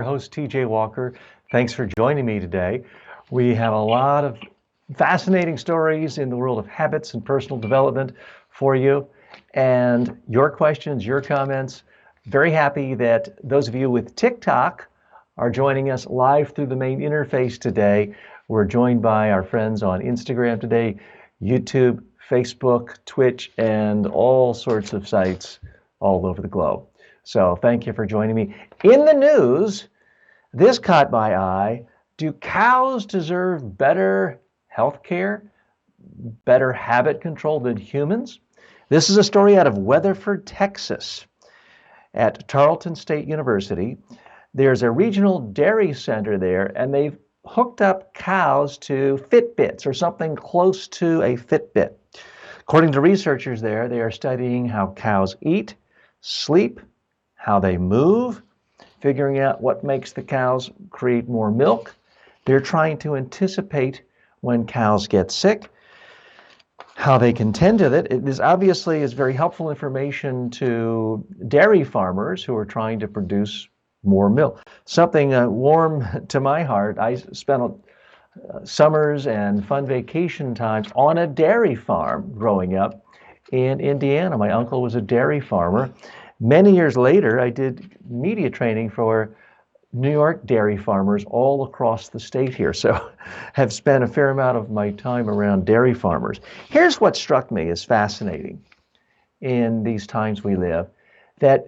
host, TJ Walker. Thanks for joining me today. We have a lot of fascinating stories in the world of habits and personal development for you, and your questions, your comments. Very happy that those of you with TikTok are joining us live through the main interface today. We're joined by our friends on Instagram today, YouTube, Facebook, Twitch, and all sorts of sites all over the globe. So thank you for joining me. In the news, this caught my eye. Do cows deserve better health care, better habit control than humans? This is a story out of Weatherford, Texas. At Tarleton State University, there's a regional dairy center there, and they've hooked up cows to Fitbits or something close to a Fitbit. According to researchers there, they are studying how cows eat, sleep, how they move, figuring out what makes the cows create more milk. They're trying to anticipate when cows get sick, how they can tend to it. It is obviously is very helpful information to dairy farmers who are trying to produce more milk. Something warm to my heart. I spent summers and fun vacation times on a dairy farm growing up in Indiana. My uncle was a dairy farmer. Many years later, I did media training for New York dairy farmers all across the state here. So have spent a fair amount of my time around dairy farmers. Here's what struck me as fascinating in these times we live, that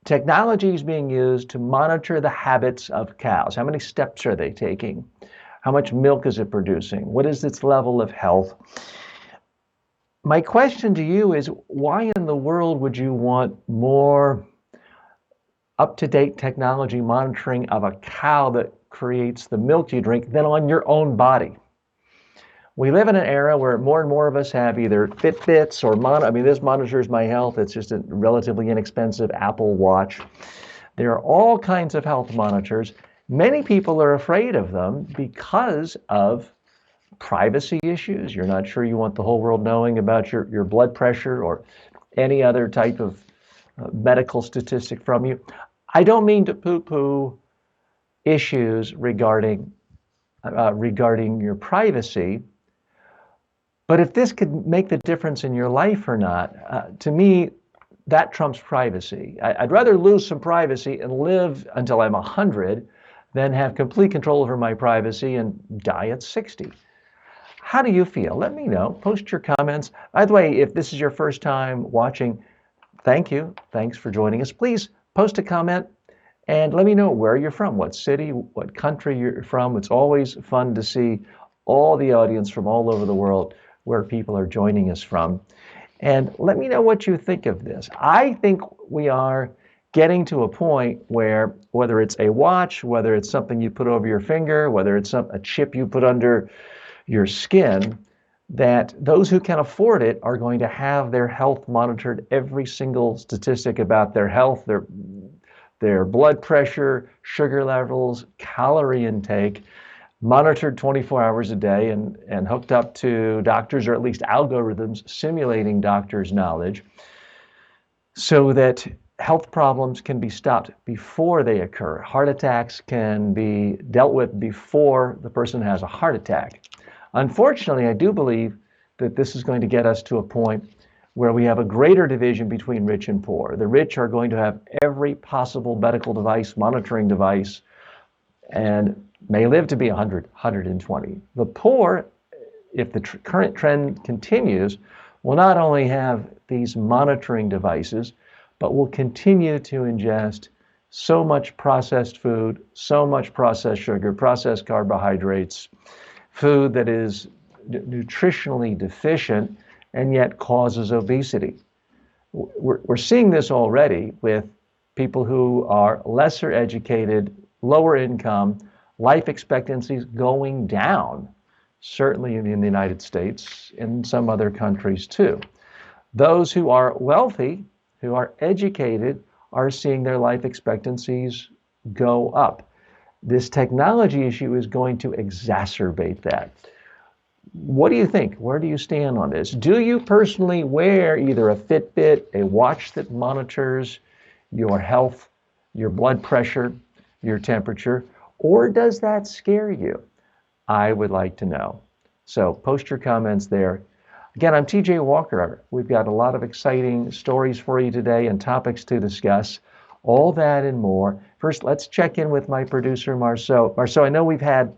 technology is being used to monitor the habits of cows. How many steps are they taking? How much milk is it producing? What is its level of health? My question to you is, why in the world would you want more up-to-date technology monitoring of a cow that creates the milk you drink than on your own body? We live in an era where more and more of us have either Fitbits or this monitors my health. It's just a relatively inexpensive Apple Watch. There are all kinds of health monitors. Many people are afraid of them because of privacy issues. You're not sure you want the whole world knowing about your blood pressure or any other type of medical statistic from you. I don't mean to poo-poo issues regarding your privacy, but if this could make the difference in your life or not, to me, that trumps privacy. I'd rather lose some privacy and live until I'm 100 than have complete control over my privacy and die at 60. How do you feel? Let me know. Post your comments. By the way, if this is your first time watching, thank you. Thanks for joining us. Please post a comment and let me know where you're from, what city, what country you're from. It's always fun to see all the audience from all over the world where people are joining us from. And let me know what you think of this. I think we are getting to a point where, whether it's a watch, whether it's something you put over your finger, whether it's a chip you put under your skin, that those who can afford it are going to have their health monitored, every single statistic about their health, their blood pressure, sugar levels, calorie intake, monitored 24 hours a day and hooked up to doctors, or at least algorithms simulating doctors' knowledge, so that health problems can be stopped before they occur. Heart attacks can be dealt with before the person has a heart attack. Unfortunately, I do believe that this is going to get us to a point where we have a greater division between rich and poor. The rich are going to have every possible medical device, monitoring device, and may live to be 100, 120. The poor, if the current trend continues, will not only have these monitoring devices, but will continue to ingest so much processed food, so much processed sugar, processed carbohydrates, food that is nutritionally deficient and yet causes obesity. We're seeing this already with people who are lesser educated, lower income, life expectancies going down, certainly in the United States, in some other countries too. Those who are wealthy, who are educated, are seeing their life expectancies go up. This technology issue is going to exacerbate that. What do you think? Where do you stand on this? Do you personally wear either a Fitbit, a watch that monitors your health, your blood pressure, your temperature, or does that scare you? I would like to know. So post your comments there. Again, I'm TJ Walker. We've got a lot of exciting stories for you today and topics to discuss. All that and more. First, let's check in with my producer, Marceau. Marceau, I know we've had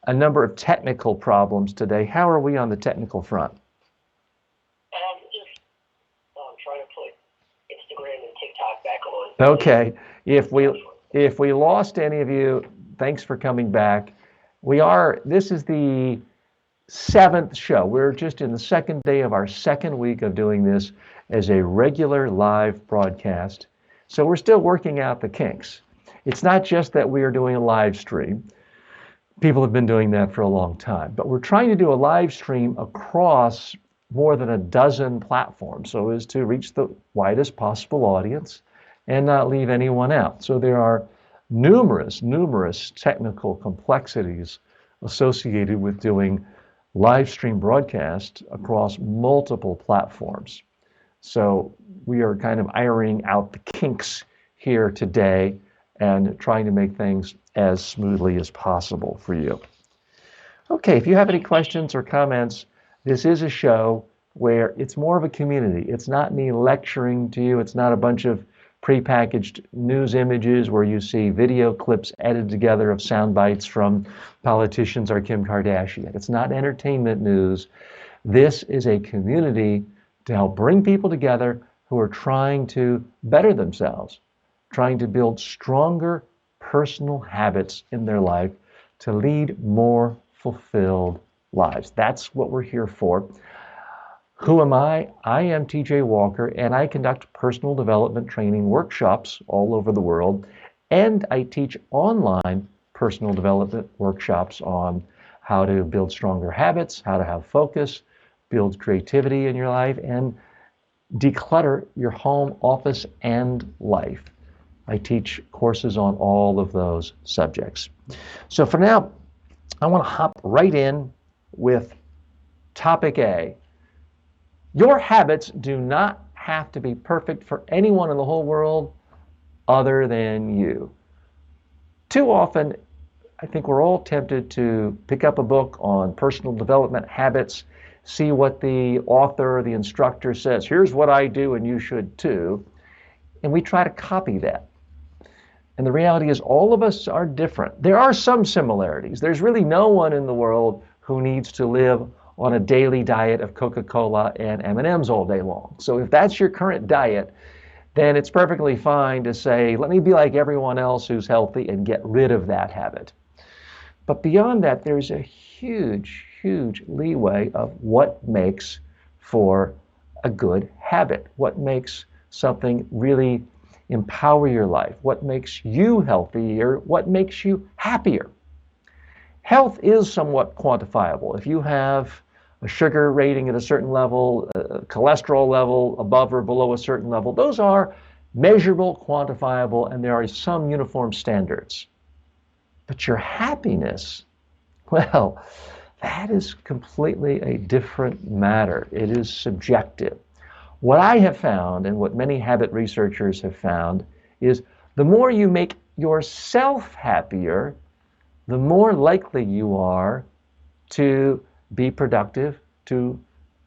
a number of technical problems today. How are we on the technical front? Just trying to put Instagram and TikTok back on. Okay. If we lost any of you, thanks for coming back. This is the 7th show. We're just in the 2nd day of our 2nd week of doing this as a regular live broadcast. So we're still working out the kinks. It's not just that we are doing a live stream. People have been doing that for a long time, but we're trying to do a live stream across more than a dozen platforms so as to reach the widest possible audience and not leave anyone out. So there are numerous technical complexities associated with doing live stream broadcasts across multiple platforms. So we are kind of ironing out the kinks here today and trying to make things as smoothly as possible for you. Okay, if you have any questions or comments, this is a show where it's more of a community. It's not me lecturing to you. It's not a bunch of prepackaged news images where you see video clips edited together of sound bites from politicians or Kim Kardashian. It's not entertainment news. This is a community to help bring people together who are trying to better themselves, trying to build stronger personal habits in their life to lead more fulfilled lives. That's what we're here for. Who am I? I am TJ Walker, and I conduct personal development training workshops all over the world, and I teach online personal development workshops on how to build stronger habits, how to have focus, build creativity in your life, and declutter your home, office, and life. I teach courses on all of those subjects. So for now, I want to hop right in with topic A. Your habits do not have to be perfect for anyone in the whole world other than you. Too often, I think we're all tempted to pick up a book on personal development habits, see what the author or the instructor says, here's what I do and you should too, and we try to copy that. And the reality is all of us are different. There are some similarities. There's really no one in the world who needs to live on a daily diet of Coca-Cola and M&Ms all day long. So if that's your current diet, then it's perfectly fine to say, let me be like everyone else who's healthy and get rid of that habit. But beyond that, there's a huge leeway of what makes for a good habit, what makes something really empower your life, what makes you healthier, what makes you happier. Health is somewhat quantifiable. If you have a sugar rating at a certain level, a cholesterol level above or below a certain level, those are measurable, quantifiable, and there are some uniform standards. But your happiness, well, that is completely a different matter. It is subjective. What I have found, and what many habit researchers have found, is the more you make yourself happier, the more likely you are to be productive, to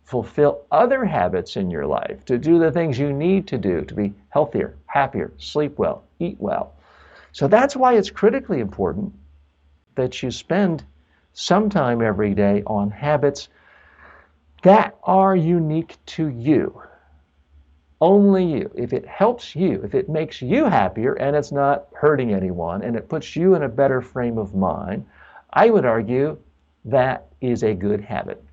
fulfill other habits in your life, to do the things you need to do to be healthier, happier, sleep well, eat well. So that's why it's critically important that you spend some time every day on habits that are unique to you. Only you. If it helps you, if it makes you happier and it's not hurting anyone and it puts you in a better frame of mind, I would argue that is a good habit.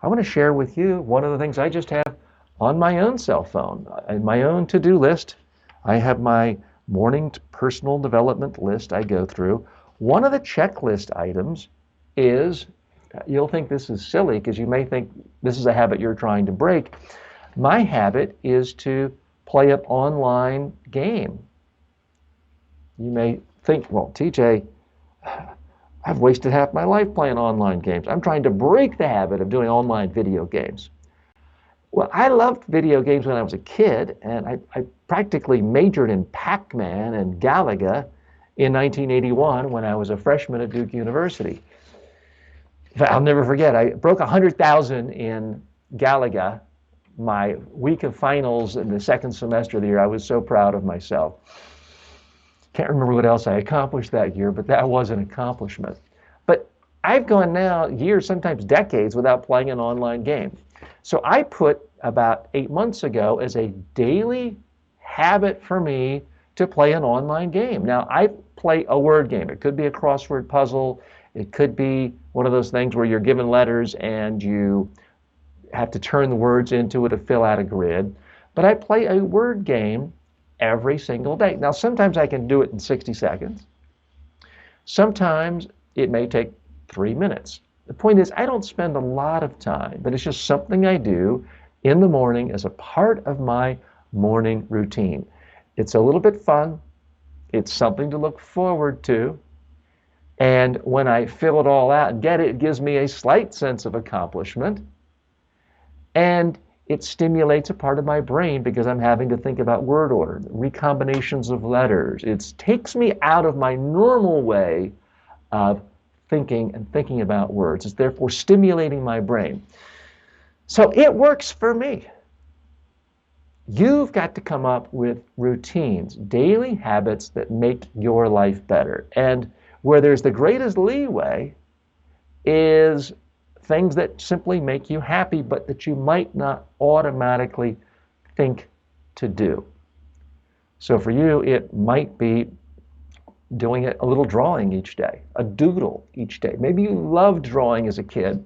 I want to share with you one of the things I just have on my own cell phone, in my own to-do list. I have my morning personal development list I go through. One of the checklist items is, you'll think this is silly because you may think this is a habit you're trying to break. My habit is to play an online game. You may think, well, TJ, I've wasted half my life playing online games. I'm trying to break the habit of doing online video games. Well, I loved video games when I was a kid, and I practically majored in Pac-Man and Galaga in 1981 when I was a freshman at Duke University. I'll never forget, I broke 100,000 in Galaga, my week of finals in the second semester of the year. I was so proud of myself. Can't remember what else I accomplished that year, but that was an accomplishment. But I've gone now years, sometimes decades, without playing an online game. So I put about 8 months ago as a daily habit for me to play an online game. Now, I play a word game. It could be a crossword puzzle. It could be one of those things where you're given letters and you have to turn the words into it to fill out a grid. But I play a word game every single day. Now, sometimes I can do it in 60 seconds. Sometimes it may take 3 minutes. The point is, I don't spend a lot of time, but it's just something I do in the morning as a part of my morning routine. It's a little bit fun. It's something to look forward to. And when I fill it all out and get it, it gives me a slight sense of accomplishment. And it stimulates a part of my brain because I'm having to think about word order, recombinations of letters. It takes me out of my normal way of thinking about words. It's therefore stimulating my brain. So it works for me. You've got to come up with routines, daily habits that make your life better. And where there's the greatest leeway is things that simply make you happy, but that you might not automatically think to do. So for you, it might be doing a little drawing each day, a doodle each day. Maybe you loved drawing as a kid.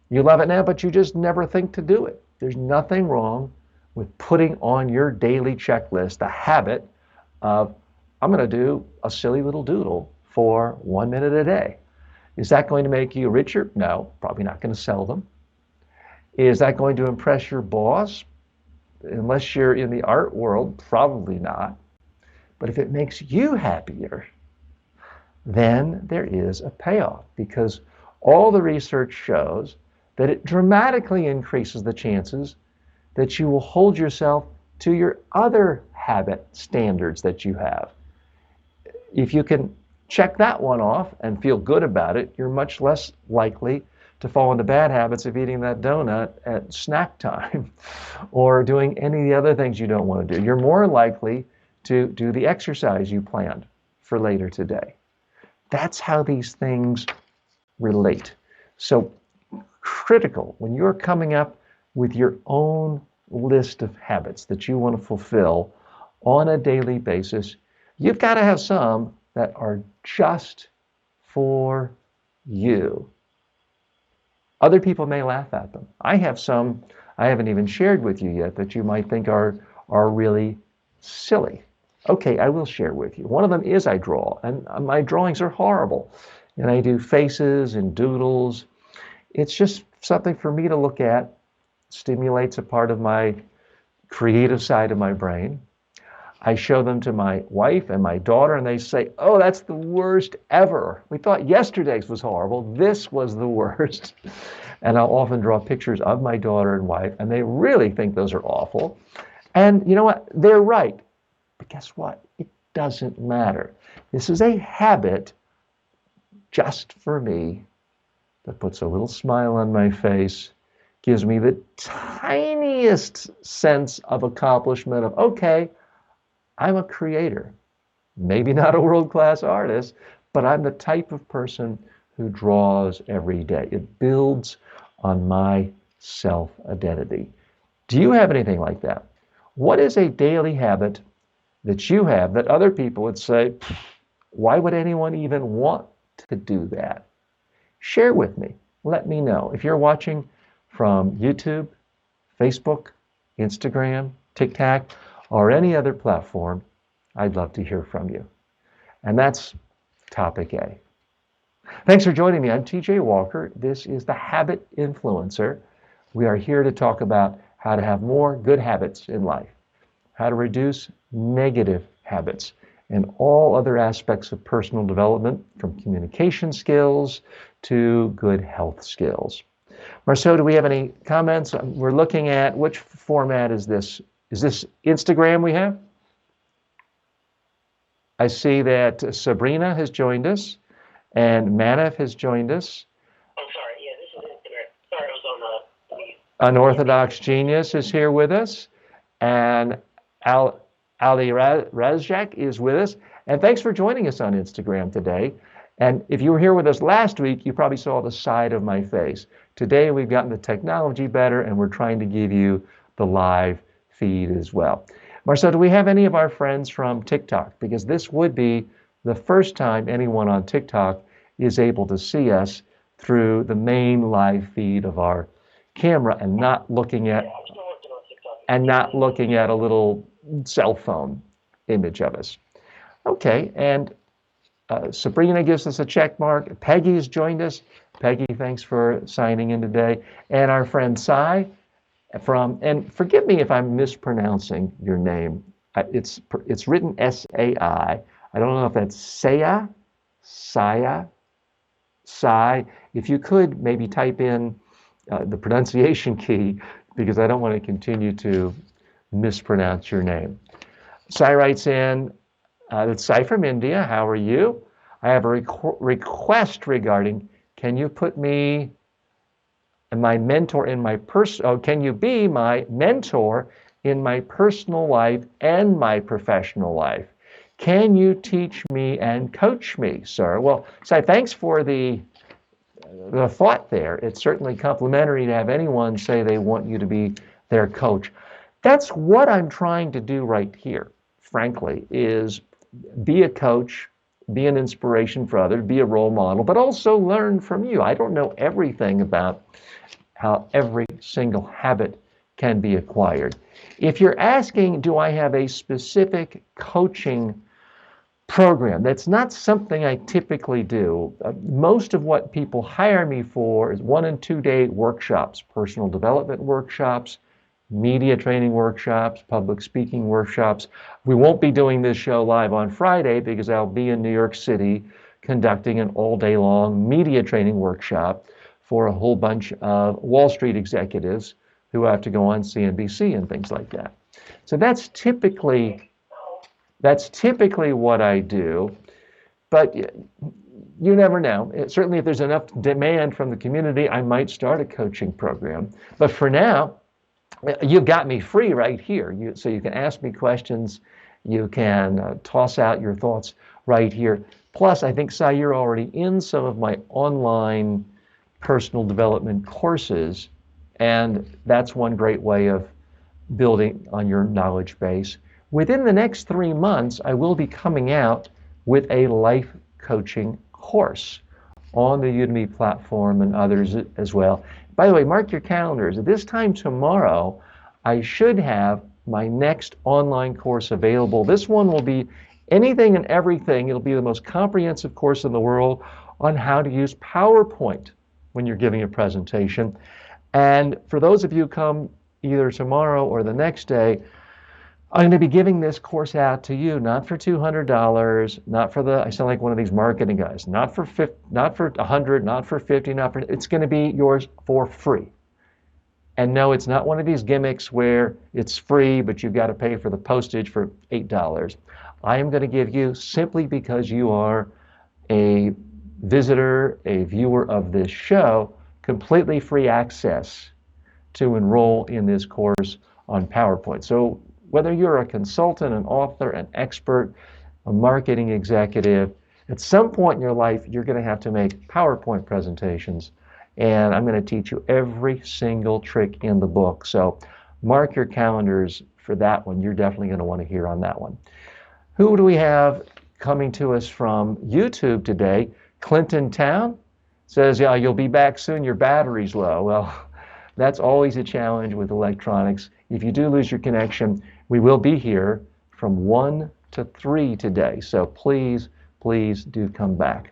You love it now, but you just never think to do it. There's nothing wrong with putting on your daily checklist the habit of, I'm going to do a silly little doodle for 1 minute a day. Is that going to make you richer? No, probably not going to sell them. Is that going to impress your boss? Unless you're in the art world, probably not. But if it makes you happier, then there is a payoff, because all the research shows that it dramatically increases the chances that you will hold yourself to your other habit standards that you have. If you can check that one off and feel good about it, you're much less likely to fall into bad habits of eating that donut at snack time or doing any of the other things you don't want to do. You're more likely to do the exercise you planned for later today. That's how these things relate. So critical when you're coming up with your own list of habits that you want to fulfill on a daily basis, you've got to have some that are just for you. Other people may laugh at them. I have some I haven't even shared with you yet that you might think are really silly. Okay, I will share with you. One of them is I draw, and my drawings are horrible. And I do faces and doodles. It's just something for me to look at, stimulates a part of my creative side of my brain. I show them to my wife and my daughter, and they say, oh, that's the worst ever. We thought yesterday's was horrible. This was the worst. And I'll often draw pictures of my daughter and wife, and they really think those are awful. And you know what? They're right. But guess what? It doesn't matter. This is a habit just for me that puts a little smile on my face, gives me the tiniest sense of accomplishment of, okay, I'm a creator. Maybe not a world-class artist, but I'm the type of person who draws every day. It builds on my self-identity. Do you have anything like that? What is a daily habit that you have that other people would say, why would anyone even want to do that? Share with me. Let me know. If you're watching from YouTube, Facebook, Instagram, TikTok, or any other platform, I'd love to hear from you. And that's topic A. Thanks for joining me. I'm TJ Walker. This is the Habit Influencer. We are here to talk about how to have more good habits in life, how to reduce negative habits, and all other aspects of personal development, from communication skills to good health skills. Marceau, do we have any comments? We're looking at, which format is this? Is this Instagram we have? I see that Sabrina has joined us, and Manav has joined us. I'm sorry. Yeah, this is Instagram. Sorry, I was on the. Unorthodox Genius is here with us, and Ali Razjak is with us. And thanks for joining us on Instagram today. And if you were here with us last week, you probably saw the side of my face. Today, we've gotten the technology better, and we're trying to give you the live feed as well. Marcel, do we have any of our friends from TikTok? Because this would be the first time anyone on TikTok is able to see us through the main live feed of our camera and not looking at a little cell phone image of us. Okay, and Sabrina gives us a check mark. Peggy's joined us. Peggy, thanks for signing in today. And our friend Sai and forgive me if I'm mispronouncing your name. It's written S-A-I. I don't know if that's Saya, Sai. If you could maybe type in the pronunciation key, because I don't want to continue to mispronounce your name. Sai writes in, it's Sai from India. How are you? I have a request regarding, can you put me and my mentor in my can you be my mentor in my personal life and my professional life? Can you teach me and coach me, sir? Well, Sai, thanks for the thought there. It's certainly complimentary to have anyone say they want you to be their coach. That's what I'm trying to do right here, frankly, is be a coach, be an inspiration for others, be a role model, but also learn from you. I don't know everything about how every single habit can be acquired. If you're asking, do I have a specific coaching program? That's not something I typically do. Most of what people hire me for is 1 and 2 day workshops, personal development workshops, media training workshops, public speaking workshops. We won't be doing this show live on Friday because I'll be in New York City conducting an all day long media training workshop for a whole bunch of Wall Street executives who have to go on CNBC and things like that. So that's typically what I do, but you never know. Certainly if there's enough demand from the community, I might start a coaching program. But for now, you've got me free right here. So you can ask me questions, you can toss out your thoughts right here. Plus, I think, Sai, you're already in some of my online personal development courses, and that's one great way of building on your knowledge base. Within the next 3 months, I will be coming out with a life coaching course on the Udemy platform and others as well. By the way, mark your calendars. At this time tomorrow, I should have my next online course available. This one will be anything and everything. It'll be the most comprehensive course in the world on how to use PowerPoint when you're giving a presentation. And for those of you who come either tomorrow or the next day, I'm going to be giving this course out to you, not for $200, not for I sound like one of these marketing guys, not for $100, not for $50, it's going to be yours for free. And no, it's not one of these gimmicks where it's free, but you've got to pay for the postage for $8. I am going to give you, simply because you are a visitor, a viewer of this show, completely free access to enroll in this course on PowerPoint. So whether you're a consultant, an author, an expert, a marketing executive, at some point in your life, you're going to have to make PowerPoint presentations. And I'm going to teach you every single trick in the book. So mark your calendars for that one. You're definitely going to want to hear on that one. Who do we have coming to us from YouTube today? Clinton Town says, yeah, you'll be back soon. Your battery's low. Well, that's always a challenge with electronics. If you do lose your connection, we will be here from 1 to 3 today. So please do come back.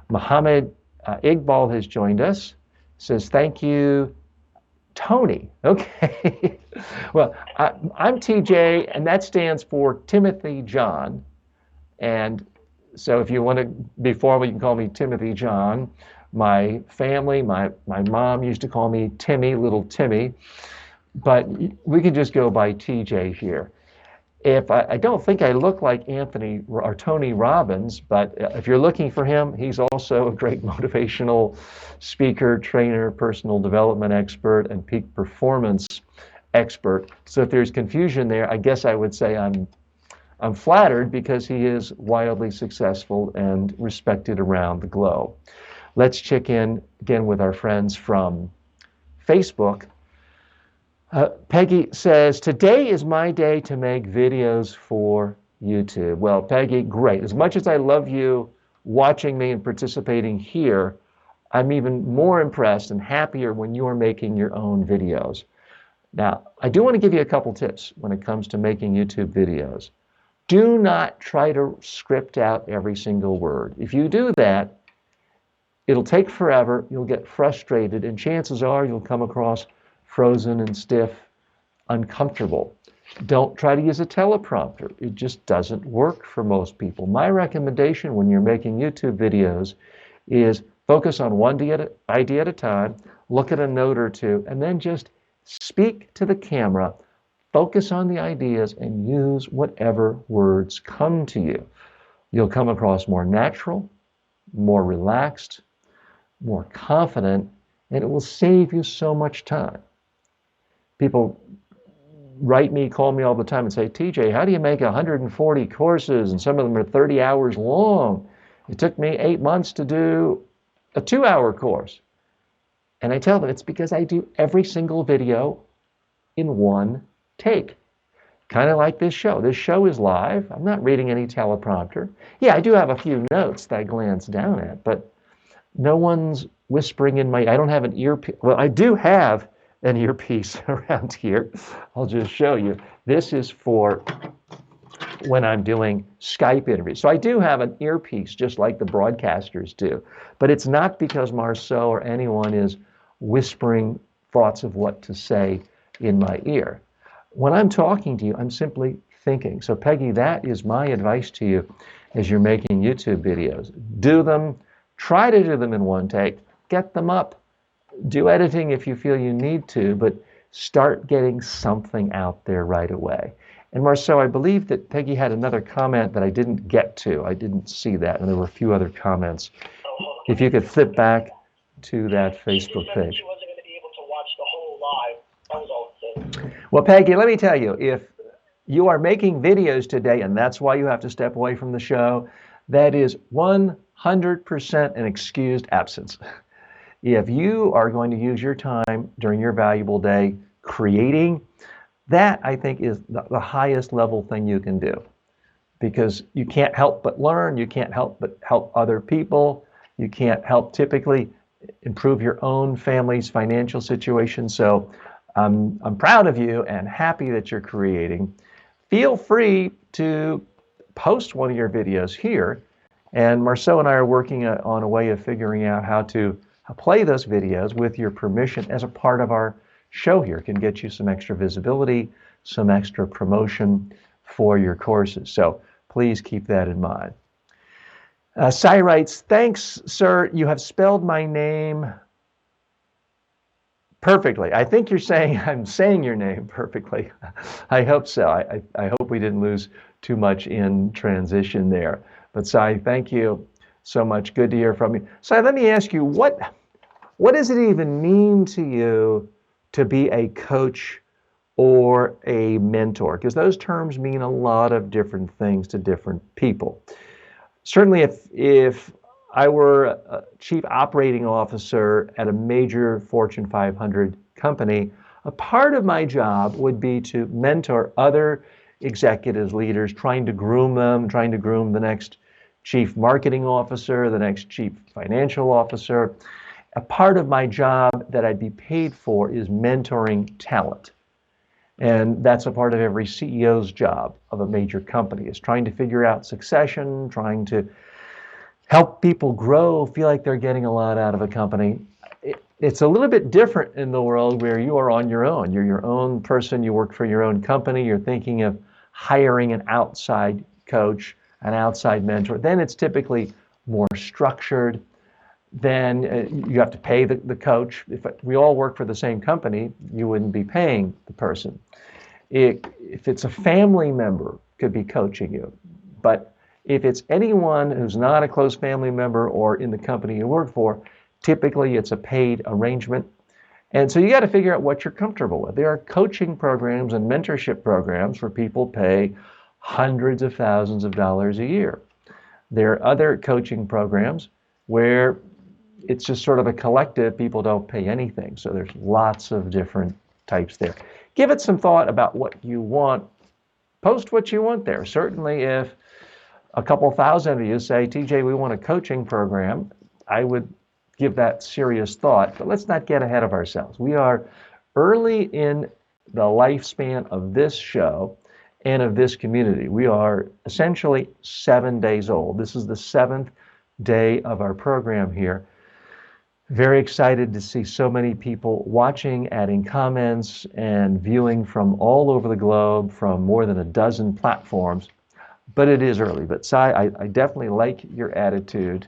Mohammed Iqbal has joined us. Says, thank you, Tony. Okay. Well, I'm TJ, and that stands for Timothy John. And so if you want to be formal, you can call me Timothy John. My family, my mom used to call me Timmy, little Timmy. But we can just go by TJ here. If I don't think I look like Anthony or Tony Robbins, but if you're looking for him, he's also a great motivational speaker, trainer, personal development expert, and peak performance expert. So if there's confusion there, I guess I would say I'm flattered because he is wildly successful and respected around the globe. Let's check in again with our friends from Facebook. Peggy says, today is my day to make videos for YouTube. Well, Peggy, great. As much as I love you watching me and participating here, I'm even more impressed and happier when you are making your own videos. Now, I do want to give you a couple tips when it comes to making YouTube videos. Do not try to script out every single word. If you do that, it'll take forever, you'll get frustrated, and chances are you'll come across frozen and stiff, uncomfortable. Don't try to use a teleprompter. It just doesn't work for most people. My recommendation when you're making YouTube videos is focus on one idea at a time, look at a note or two, and then just speak to the camera, focus on the ideas, and use whatever words come to you. You'll come across more natural, more relaxed, more confident, and it will save you so much time. People write me, call me all the time and say, TJ, how do you make 140 courses? And some of them are 30 hours long. It took me 8 months to do a 2-hour course. And I tell them it's because I do every single video in one take. Kind of like this show. This show is live. I'm not reading any teleprompter. Yeah, I do have a few notes that I glance down at, but no one's whispering in my, I don't have an earpiece. Well, I do have an earpiece around here. I'll just show you. This is for when I'm doing Skype interviews. So I do have an earpiece just like the broadcasters do, but it's not because Marceau or anyone is whispering thoughts of what to say in my ear. When I'm talking to you, I'm simply thinking. So Peggy, that is my advice to you as you're making YouTube videos. Do them, try to do them in one take, get them up. Do editing if you feel you need to, but start getting something out there right away. And Marceau, I believe that Peggy had another comment that I didn't get to. I didn't see that, and there were a few other comments. If you could flip back to that Facebook page. She wasn't going to be able to watch the whole live. That was all it said. Well, Peggy, let me tell you, if you are making videos today, and that's why you have to step away from the show, that is 100% an excused absence. If you are going to use your time during your valuable day creating, that I think is the highest level thing you can do, because you can't help but learn, you can't help but help other people, you can't help typically improve your own family's financial situation. So I'm proud of you and happy that you're creating. Feel free to post one of your videos here, and Marceau and I are working on a way of figuring out how to play those videos with your permission as a part of our show here. It can get you some extra visibility, some extra promotion for your courses. So please keep that in mind. Sai writes, thanks, sir. You have spelled my name perfectly. I think you're saying I'm saying your name perfectly. I hope so. I hope we didn't lose too much in transition there. But Sai, thank you so much. Good to hear from you. So let me ask you, what does it even mean to you to be a coach or a mentor? Because those terms mean a lot of different things to different people. Certainly if I were a chief operating officer at a major Fortune 500 company, a part of my job would be to mentor other executives, leaders, trying to groom them, trying to groom the next chief marketing officer, the next chief financial officer. A part of my job that I'd be paid for is mentoring talent. And that's a part of every CEO's job of a major company, is trying to figure out succession, trying to help people grow, feel like they're getting a lot out of a company. It's a little bit different in the world where you are on your own. You're your own person, you work for your own company, you're thinking of hiring an outside coach, an outside mentor. Then it's typically more structured. Then you have to pay the coach. If we all work for the same company, you wouldn't be paying the person. If it's a family member, could be coaching you. But if it's anyone who's not a close family member or in the company you work for, typically it's a paid arrangement. And so you got to figure out what you're comfortable with. There are coaching programs and mentorship programs where people pay hundreds of thousands of dollars a year. There are other coaching programs where it's just sort of a collective, people don't pay anything. So there's lots of different types there. Give it some thought about what you want. Post what you want there. Certainly if a couple thousand of you say, TJ, we want a coaching program, I would give that serious thought, but let's not get ahead of ourselves. We are early in the lifespan of this show and of this community. We are essentially 7 days old. This is the 7th day of our program here. Very excited to see so many people watching, adding comments, and viewing from all over the globe from more than a dozen platforms. But it is early. But Si, I definitely like your attitude.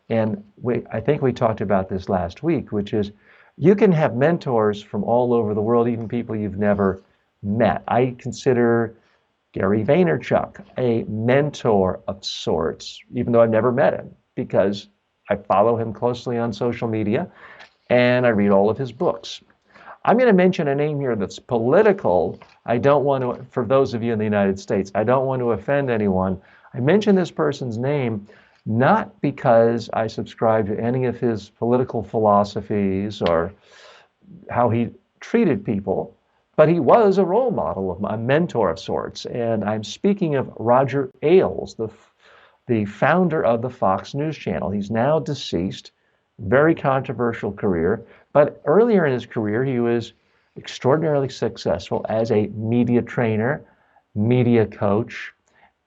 And I think we talked about this last week, which is you can have mentors from all over the world, even people you've never met. I consider Gary Vaynerchuk a mentor of sorts, even though I've never met him, because I follow him closely on social media and I read all of his books. I'm going to mention a name here that's political. I don't want to, for those of you in the United States, I don't want to offend anyone. I mention this person's name not because I subscribe to any of his political philosophies or how he treated people, but he was a role model, a mentor of sorts. And I'm speaking of Roger Ailes, the founder of the Fox News Channel. He's now deceased, very controversial career, but earlier in his career, he was extraordinarily successful as a media trainer, media coach,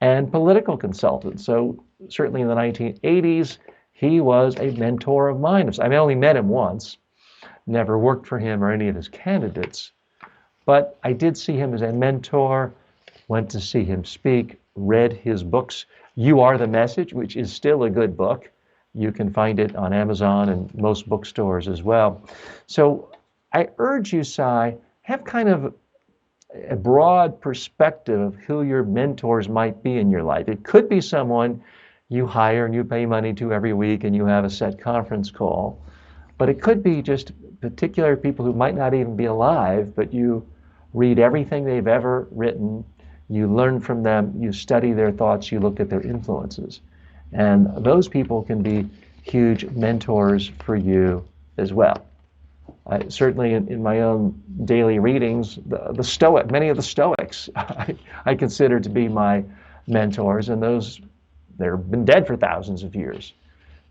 and political consultant. So certainly in the 1980s, he was a mentor of mine. I only met him once, never worked for him or any of his candidates, but I did see him as a mentor, went to see him speak, read his books. You Are the Message, which is still a good book. You can find it on Amazon and most bookstores as well. So I urge you, Si, have kind of a broad perspective of who your mentors might be in your life. It could be someone you hire and you pay money to every week and you have a set conference call, but it could be just particular people who might not even be alive, but you read everything they've ever written, you learn from them, you study their thoughts, you look at their influences. And those people can be huge mentors for you as well. Certainly in my own daily readings, many of the Stoics I consider to be my mentors, and they've been dead for thousands of years.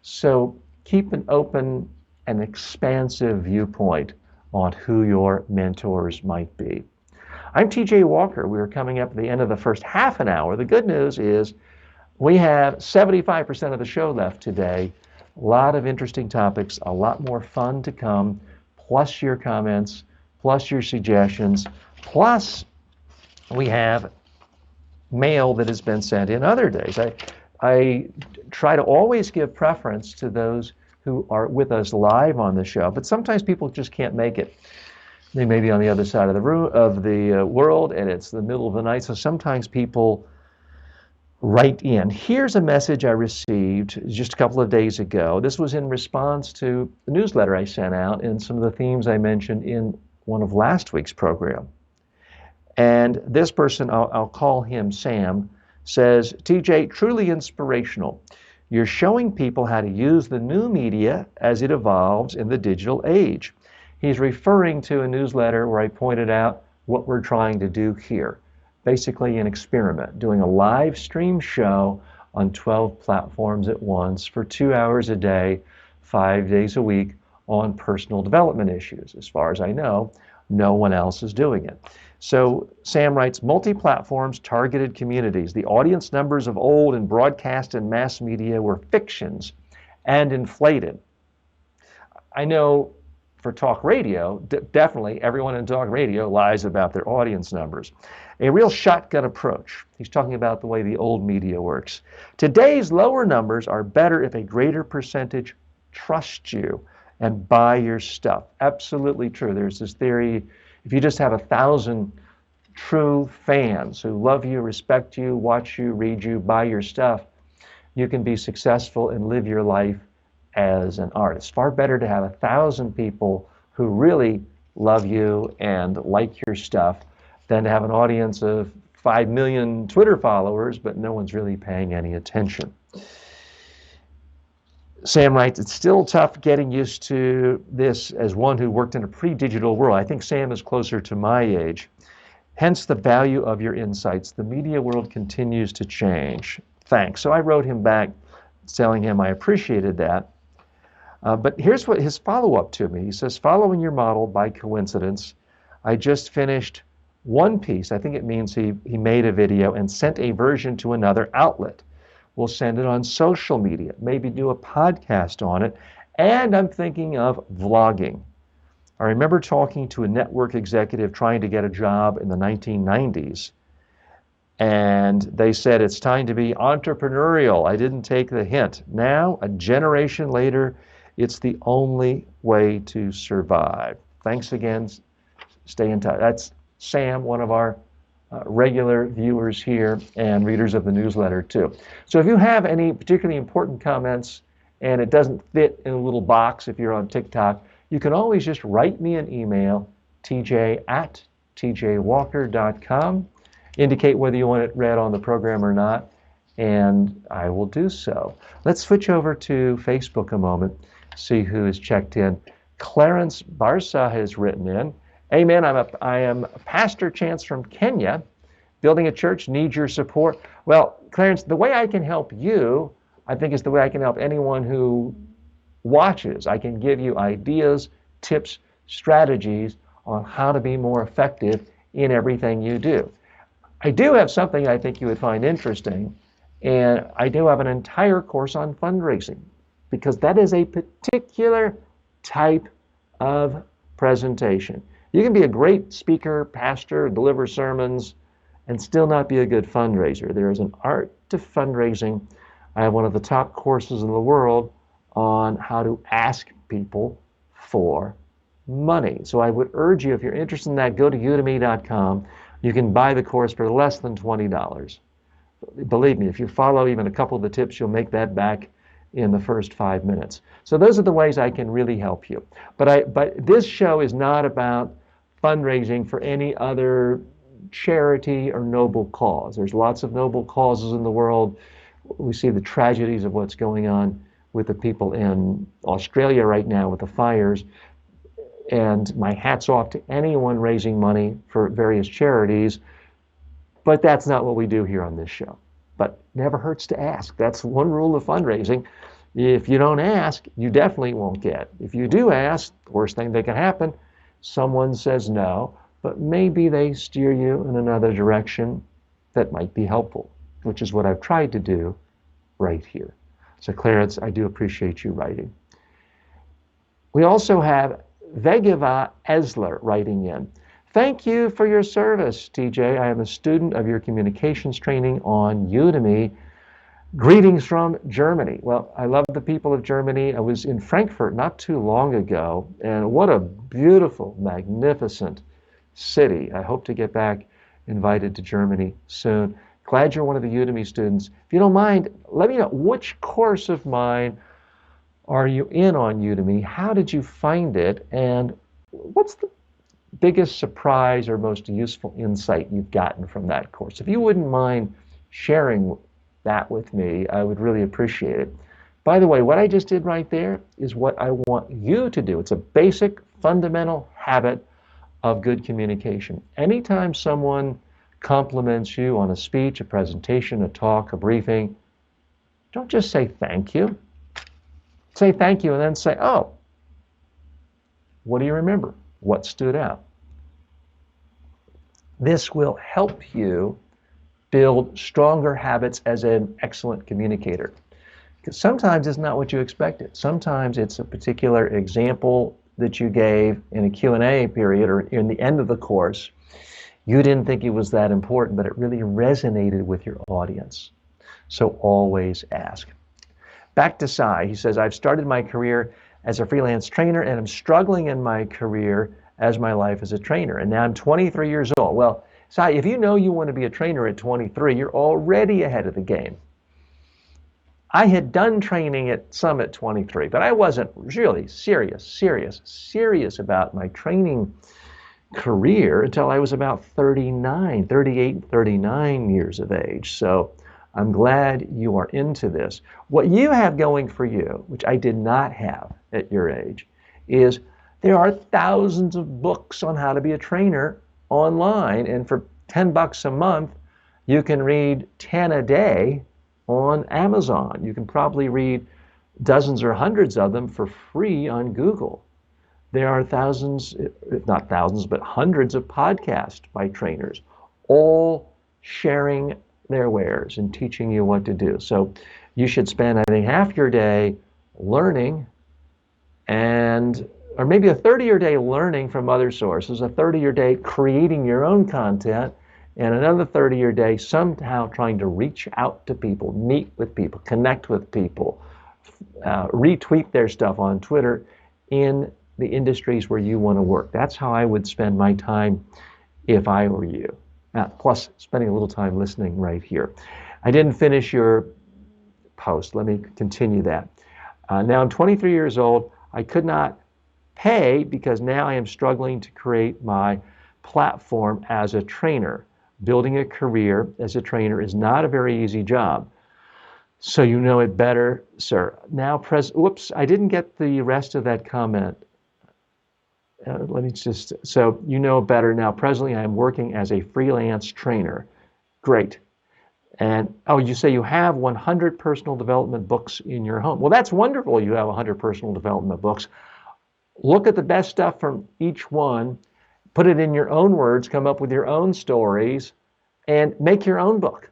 So keep an open and expansive viewpoint on who your mentors might be. I'm TJ Walker. We're coming up at the end of the first half an hour. The good news is we have 75% of the show left today. A lot of interesting topics, a lot more fun to come, plus your comments, plus your suggestions, plus we have mail that has been sent in other days. I try to always give preference to those who are with us live on the show, but sometimes people just can't make it. They may be on the other side of the world, and it's the middle of the night, so sometimes people write in. Here's a message I received just a couple of days ago. This was in response to the newsletter I sent out and some of the themes I mentioned in one of last week's program. And this person, I'll call him Sam, says, TJ, truly inspirational. You're showing people how to use the new media as it evolves in the digital age. He's referring to a newsletter where I pointed out what we're trying to do here. Basically an experiment, doing a live stream show on 12 platforms at once for 2 hours a day, 5 days a week on personal development issues. As far as I know, no one else is doing it. So Sam writes, multi-platforms, targeted communities. The audience numbers of old in broadcast and mass media were fictions and inflated. I know for talk radio, definitely everyone in talk radio lies about their audience numbers. A real shotgun approach. He's talking about the way the old media works. Today's lower numbers are better if a greater percentage trust you and buy your stuff. Absolutely true. There's this theory, if you just have 1,000 true fans who love you, respect you, watch you, read you, buy your stuff, you can be successful and live your life as an artist. Far better to have 1,000 people who really love you and like your stuff than to have an audience of 5 million Twitter followers, but no one's really paying any attention. Sam writes, it's still tough getting used to this as one who worked in a pre-digital world. I think Sam is closer to my age. Hence the value of your insights. The media world continues to change. Thanks. So I wrote him back telling him I appreciated that. But here's what his follow-up to me. He says, following your model by coincidence, I just finished one piece. I think it means he made a video and sent a version to another outlet. We'll send it on social media, maybe do a podcast on it. And I'm thinking of vlogging. I remember talking to a network executive trying to get a job in the 1990s. And they said, it's time to be entrepreneurial. I didn't take the hint. Now, a generation later, it's the only way to survive. Thanks again. Stay in touch. That's Sam, one of our regular viewers here and readers of the newsletter too. So if you have any particularly important comments and it doesn't fit in a little box if you're on TikTok, you can always just write me an email, tj@tjwalker.com. Indicate whether you want it read on the program or not, and I will do so. Let's switch over to Facebook a moment, see who has checked in. Clarence Barsa has written in. Amen. I am Pastor Chance from Kenya. Building a church, need your support. Well, Clarence, the way I can help you, I think, is the way I can help anyone who watches. I can give you ideas, tips, strategies on how to be more effective in everything you do. I do have something I think you would find interesting, and I do have an entire course on fundraising, because that is a particular type of presentation. You can be a great speaker, pastor, deliver sermons, and still not be a good fundraiser. There is an art to fundraising. I have one of the top courses in the world on how to ask people for money. So I would urge you, if you're interested in that, go to udemy.com. You can buy the course for less than $20. Believe me, if you follow even a couple of the tips, you'll make that back in the first 5 minutes. So those are the ways I can really help you. But this show is not about fundraising for any other charity or noble cause. There's lots of noble causes in the world. We see the tragedies of what's going on with the people in Australia right now with the fires. And my hat's off to anyone raising money for various charities. But that's not what we do here on this show. But never hurts to ask. That's one rule of fundraising. If you don't ask, you definitely won't get. If you do ask, the worst thing that can happen, someone says no, but maybe they steer you in another direction that might be helpful, which is what I've tried to do right here. So Clarence, I do appreciate you writing. We also have Vegeva Esler writing in. Thank you for your service, TJ. I am a student of your communications training on Udemy. Greetings from Germany. Well, I love the people of Germany. I was in Frankfurt not too long ago, and what a beautiful, magnificent city. I hope to get back invited to Germany soon. Glad you're one of the Udemy students. If you don't mind, let me know, which course of mine are you in on Udemy? How did you find it? And what's the biggest surprise or most useful insight you've gotten from that course? If you wouldn't mind sharing that with me, I would really appreciate it. By the way, what I just did right there is what I want you to do. It's a basic, fundamental habit of good communication. Anytime someone compliments you on a speech, a presentation, a talk, a briefing, don't just say thank you. Say thank you and then say, oh, what do you remember? What stood out? This will help you build stronger habits as an excellent communicator. Because sometimes it's not what you expected. Sometimes it's a particular example that you gave in a Q&A period or in the end of the course. You didn't think it was that important, but it really resonated with your audience. So always ask. Back to Sai. He says, I've started my career as a freelance trainer and I'm struggling in my career as my life as a trainer. And now I'm 23 years old. Well, So if you know you want to be a trainer at 23, you're already ahead of the game. I had done training at 23, but I wasn't really serious about my training career until I was about 39 years of age. So I'm glad you are into this. What you have going for you, which I did not have at your age, is there are thousands of books on how to be a trainer online, and for $10 a month, you can read 10 a day on Amazon. You can probably read dozens or hundreds of them for free on Google. There are thousands, if not thousands, but hundreds of podcasts by trainers, all sharing their wares and teaching you what to do. So you should spend, I think, half your day learning or maybe a third of your day learning from other sources, a third of your day creating your own content, and another third of your day somehow trying to reach out to people, meet with people, connect with people, retweet their stuff on Twitter in the industries where you want to work. That's how I would spend my time if I were you. Plus spending a little time listening right here. I didn't finish your post. Let me continue that. Now I'm 23 years old. I could not pay because now I am struggling to create my platform as a trainer. Building a career as a trainer is not a very easy job. So you know it better, sir. Now, whoops, I didn't get the rest of that comment. So you know better now. Presently, I am working as a freelance trainer. Great. And, you say you have 100 personal development books in your home. Well, that's wonderful you have 100 personal development books. Look at the best stuff from each one, put it in your own words, come up with your own stories, and make your own book.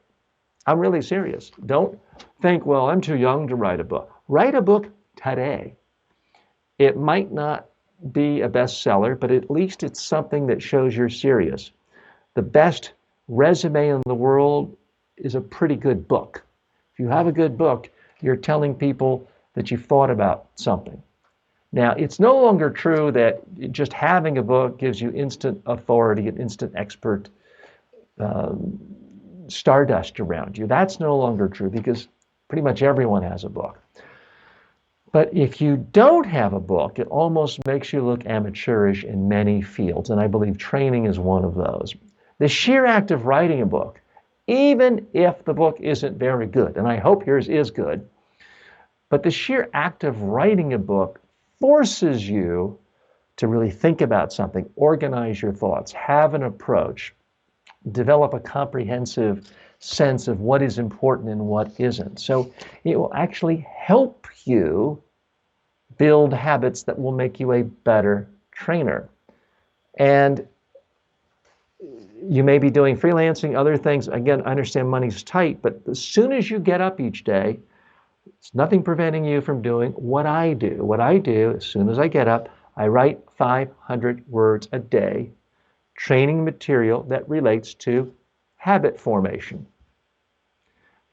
I'm really serious. Don't think, well, I'm too young to write a book. Write a book today. It might not be a bestseller, but at least it's something that shows you're serious. The best resume in the world is a pretty good book. If you have a good book, you're telling people that you've thought about something. Now, it's no longer true that just having a book gives you instant authority and instant expert stardust around you. That's no longer true because pretty much everyone has a book. But if you don't have a book, it almost makes you look amateurish in many fields, and I believe training is one of those. The sheer act of writing a book, even if the book isn't very good, and I hope yours is good, but the sheer act of writing a book forces you to really think about something, organize your thoughts, have an approach, develop a comprehensive sense of what is important and what isn't. So it will actually help you build habits that will make you a better trainer. And you may be doing freelancing, other things. Again, I understand money's tight, but as soon as you get up each day, it's nothing preventing you from doing what I do. What I do, as soon as I get up, I write 500 words a day, training material that relates to habit formation.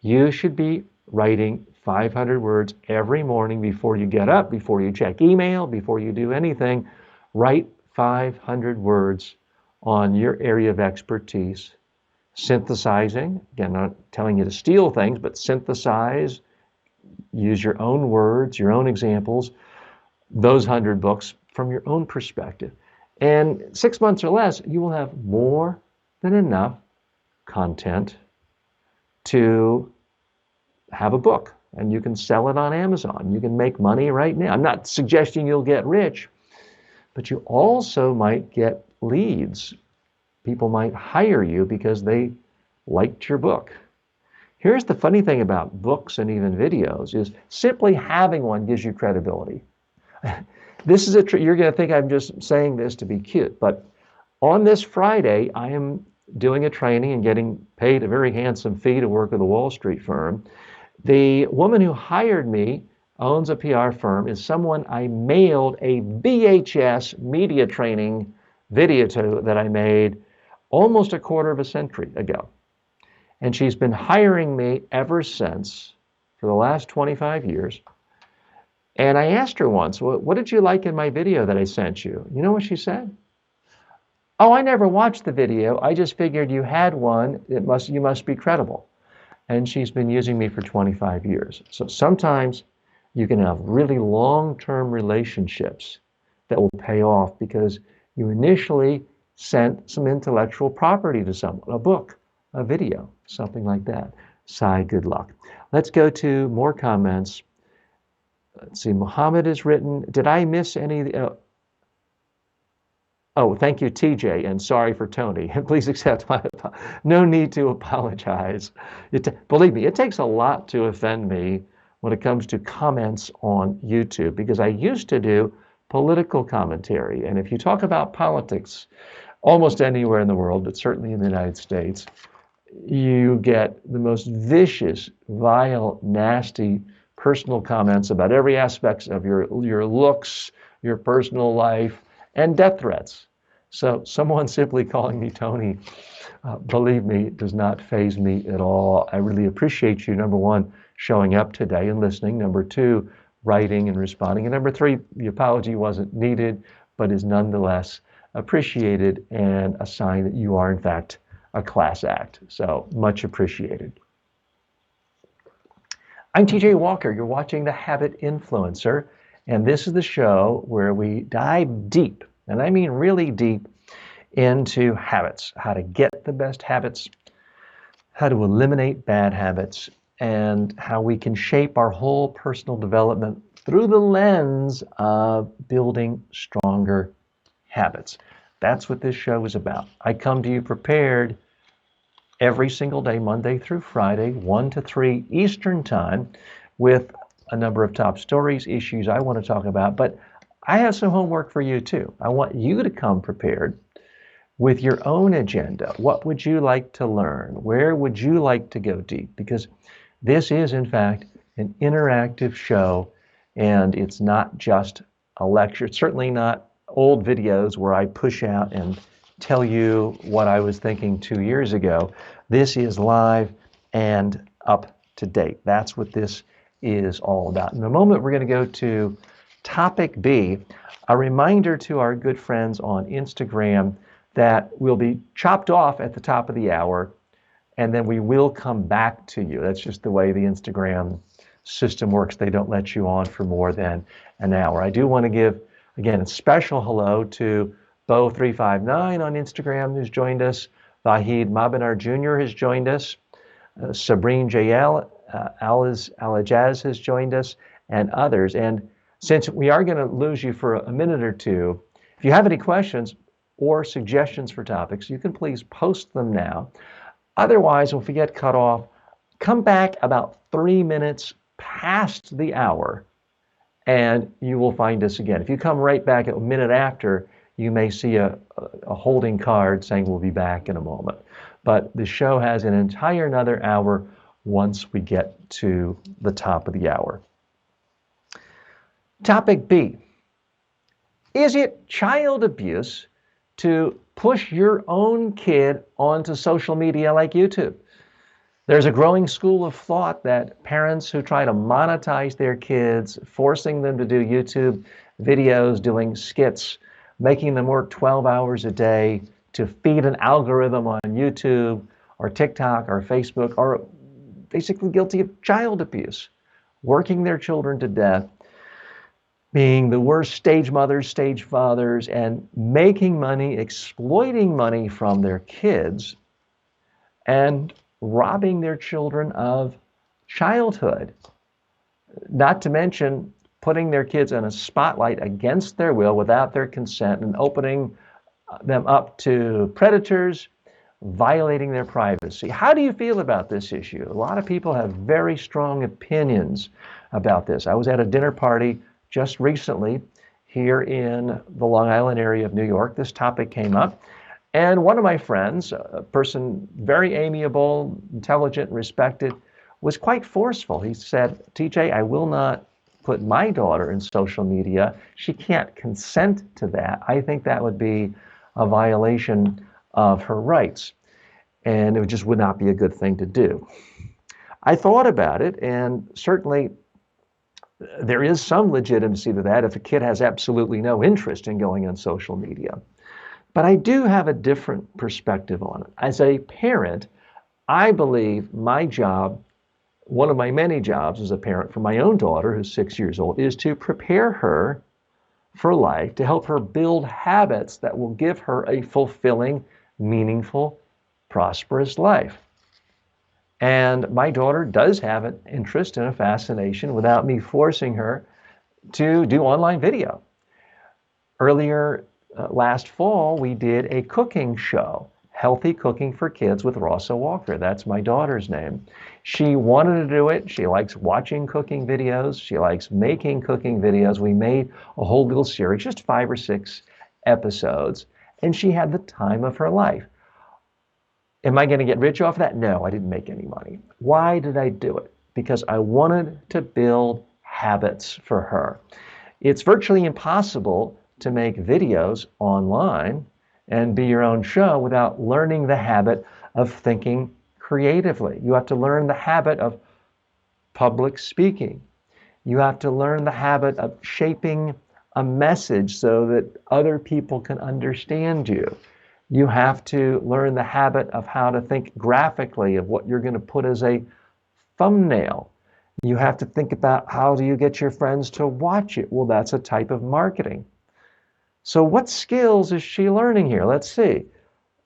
You should be writing 500 words every morning before you get up, before you check email, before you do anything. Write 500 words on your area of expertise, synthesizing. Again, not telling you to steal things, but synthesize, use your own words, your own examples, those 100 books from your own perspective. And 6 months or less, you will have more than enough content to have a book, and you can sell it on Amazon. You can make money right now. I'm not suggesting you'll get rich, but you also might get leads. People might hire you because they liked your book. Here's the funny thing about books and even videos is simply having one gives you credibility. This is you're going to think I'm just saying this to be cute, but on this Friday, I am doing a training and getting paid a very handsome fee to work with a Wall Street firm. The woman who hired me owns a PR firm, is someone I mailed a VHS media training video to that I made almost a quarter of a century ago. And she's been hiring me ever since for the last 25 years. And I asked her once, well, what did you like in my video that I sent you? You know what she said? Oh, I never watched the video. I just figured you had one. You must be credible. And she's been using me for 25 years. So sometimes you can have really long-term relationships that will pay off because you initially sent some intellectual property to someone, a book, a video, something like that. Sai, good luck. Let's go to more comments. Let's see, Muhammad has written, did I miss any? Oh, thank you, TJ, and sorry for Tony. Please accept my no need to apologize. Believe me, it takes a lot to offend me when it comes to comments on YouTube because I used to do political commentary. And if you talk about politics almost anywhere in the world, but certainly in the United States, you get the most vicious, vile, nasty personal comments about every aspect of your looks, your personal life, and death threats. So someone simply calling me Tony, believe me, does not faze me at all. I really appreciate you, number one, showing up today and listening. Number two, writing and responding. And number three, the apology wasn't needed, but is nonetheless appreciated and a sign that you are, in fact, a class act. So much appreciated. I'm TJ Walker. You're watching The Habit Influencer, and this is the show where we dive deep, and I mean really deep, into habits, how to get the best habits, how to eliminate bad habits, and how we can shape our whole personal development through the lens of building stronger habits. That's what this show is about. I come to you prepared every single day, Monday through Friday, 1 to 3 Eastern Time, with a number of top stories, issues I want to talk about. But I have some homework for you too. I want you to come prepared with your own agenda. What would you like to learn? Where would you like to go deep? Because this is, in fact, an interactive show, and it's not just a lecture. It's certainly not old videos where I push out and tell you what I was thinking 2 years ago. This is live and up to date. That's what this is all about. In a moment, we're going to go to topic B, a reminder to our good friends on Instagram that will be chopped off at the top of the hour, and then we will come back to you. That's just the way the Instagram system works. They don't let you on for more than an hour. I do want to give, again, a special hello to Bo359 on Instagram, who's joined us. Vahid Mabinar Jr. has joined us. Sabrine JL, Alajaz has joined us, and others. And since we are going to lose you for a minute or two, if you have any questions or suggestions for topics, you can please post them now. Otherwise, if we get cut off, come back about 3 minutes past the hour, and you will find us again. If you come right back a minute after, you may see a holding card saying we'll be back in a moment. But the show has an entire another hour once we get to the top of the hour. Topic B. Is it child abuse to push your own kid onto social media like YouTube? There's a growing school of thought that parents who try to monetize their kids, forcing them to do YouTube videos, doing skits, making them work 12 hours a day to feed an algorithm on YouTube or TikTok or Facebook, are basically guilty of child abuse, working their children to death, being the worst stage mothers, stage fathers, and making money, exploiting money from their kids, and robbing their children of childhood. Not to mention putting their kids in a spotlight against their will without their consent and opening them up to predators, violating their privacy. How do you feel about this issue? A lot of people have very strong opinions about this. I was at a dinner party just recently here in the Long Island area of New York. This topic came up, and one of my friends, a person very amiable, intelligent, respected, was quite forceful. He said, TJ, I will not put my daughter in social media. She can't consent to that. I think that would be a violation of her rights, and it just would not be a good thing to do. I thought about it, and certainly there is some legitimacy to that if a kid has absolutely no interest in going on social media. But I do have a different perspective on it. As a parent, I believe my job, one of my many jobs as a parent for my own daughter, who's 6 years old, is to prepare her for life, to help her build habits that will give her a fulfilling, meaningful, prosperous life. And my daughter does have an interest and a fascination without me forcing her to do online video. Earlier last fall, we did a cooking show, Healthy Cooking for Kids with Rossa Walker. That's my daughter's name. She wanted to do it. She likes watching cooking videos. She likes making cooking videos. We made a whole little series, just 5 or 6 episodes, and she had the time of her life. Am I going to get rich off that? No, I didn't make any money. Why did I do it? Because I wanted to build habits for her. It's virtually impossible to make videos online and be your own show without learning the habit of thinking creatively. You have to learn the habit of public speaking. You have to learn the habit of shaping a message so that other people can understand you. You have to learn the habit of how to think graphically of what you're going to put as a thumbnail. You have to think about how do you get your friends to watch it. Well, that's a type of marketing. So what skills is she learning here? Let's see.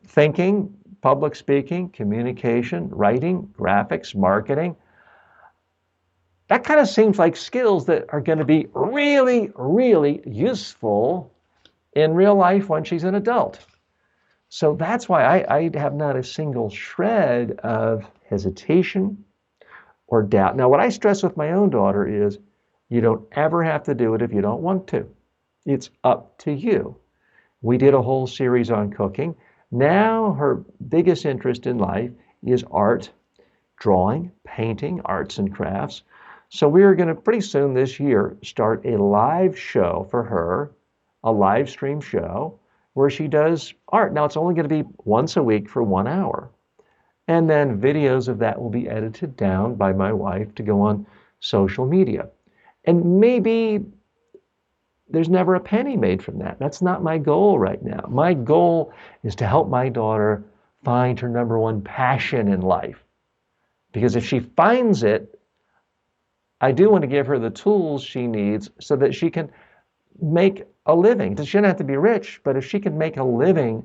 Thinking, public speaking, communication, writing, graphics, marketing. That kind of seems like skills that are going to be really, really useful in real life when she's an adult. So that's why I have not a single shred of hesitation or doubt. Now, what I stress with my own daughter is you don't ever have to do it if you don't want to. It's up to you. We did a whole series on cooking. Now her biggest interest in life is art, drawing, painting, arts and crafts. So we are going to pretty soon this year start a live show for her, a live stream show where she does art. Now it's only going to be once a week for 1 hour. And then videos of that will be edited down by my wife to go on social media. And maybe there's never a penny made from that. That's not my goal right now. My goal is to help my daughter find her number one passion in life. Because if she finds it, I do want to give her the tools she needs so that she can make a living. She doesn't have to be rich, but if she can make a living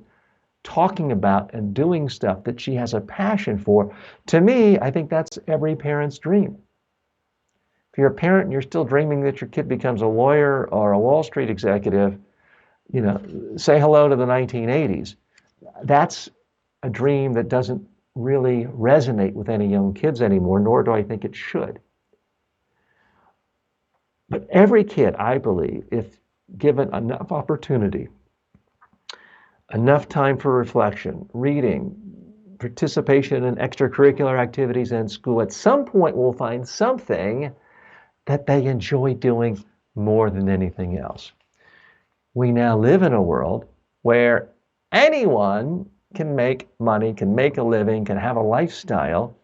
talking about and doing stuff that she has a passion for, to me, I think that's every parent's dream. If you're a parent and you're still dreaming that your kid becomes a lawyer or a Wall Street executive, say hello to the 1980s. That's a dream that doesn't really resonate with any young kids anymore, nor do I think it should. But every kid, I believe, if given enough opportunity, enough time for reflection, reading, participation in extracurricular activities in school, at some point will find something that they enjoy doing more than anything else. We now live in a world where anyone can make money, can make a living, can have a lifestyle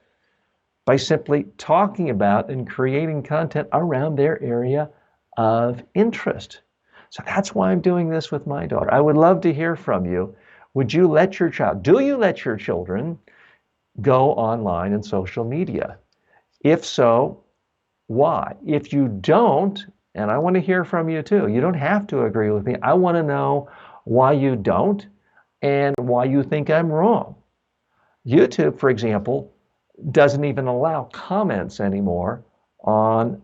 by simply talking about and creating content around their area of interest. So that's why I'm doing this with my daughter. I would love to hear from you. Would you let your child, do you let your children go online and social media? If so, why? If you don't, and I want to hear from you too, you don't have to agree with me. I want to know why you don't and why you think I'm wrong. YouTube, for example, doesn't even allow comments anymore on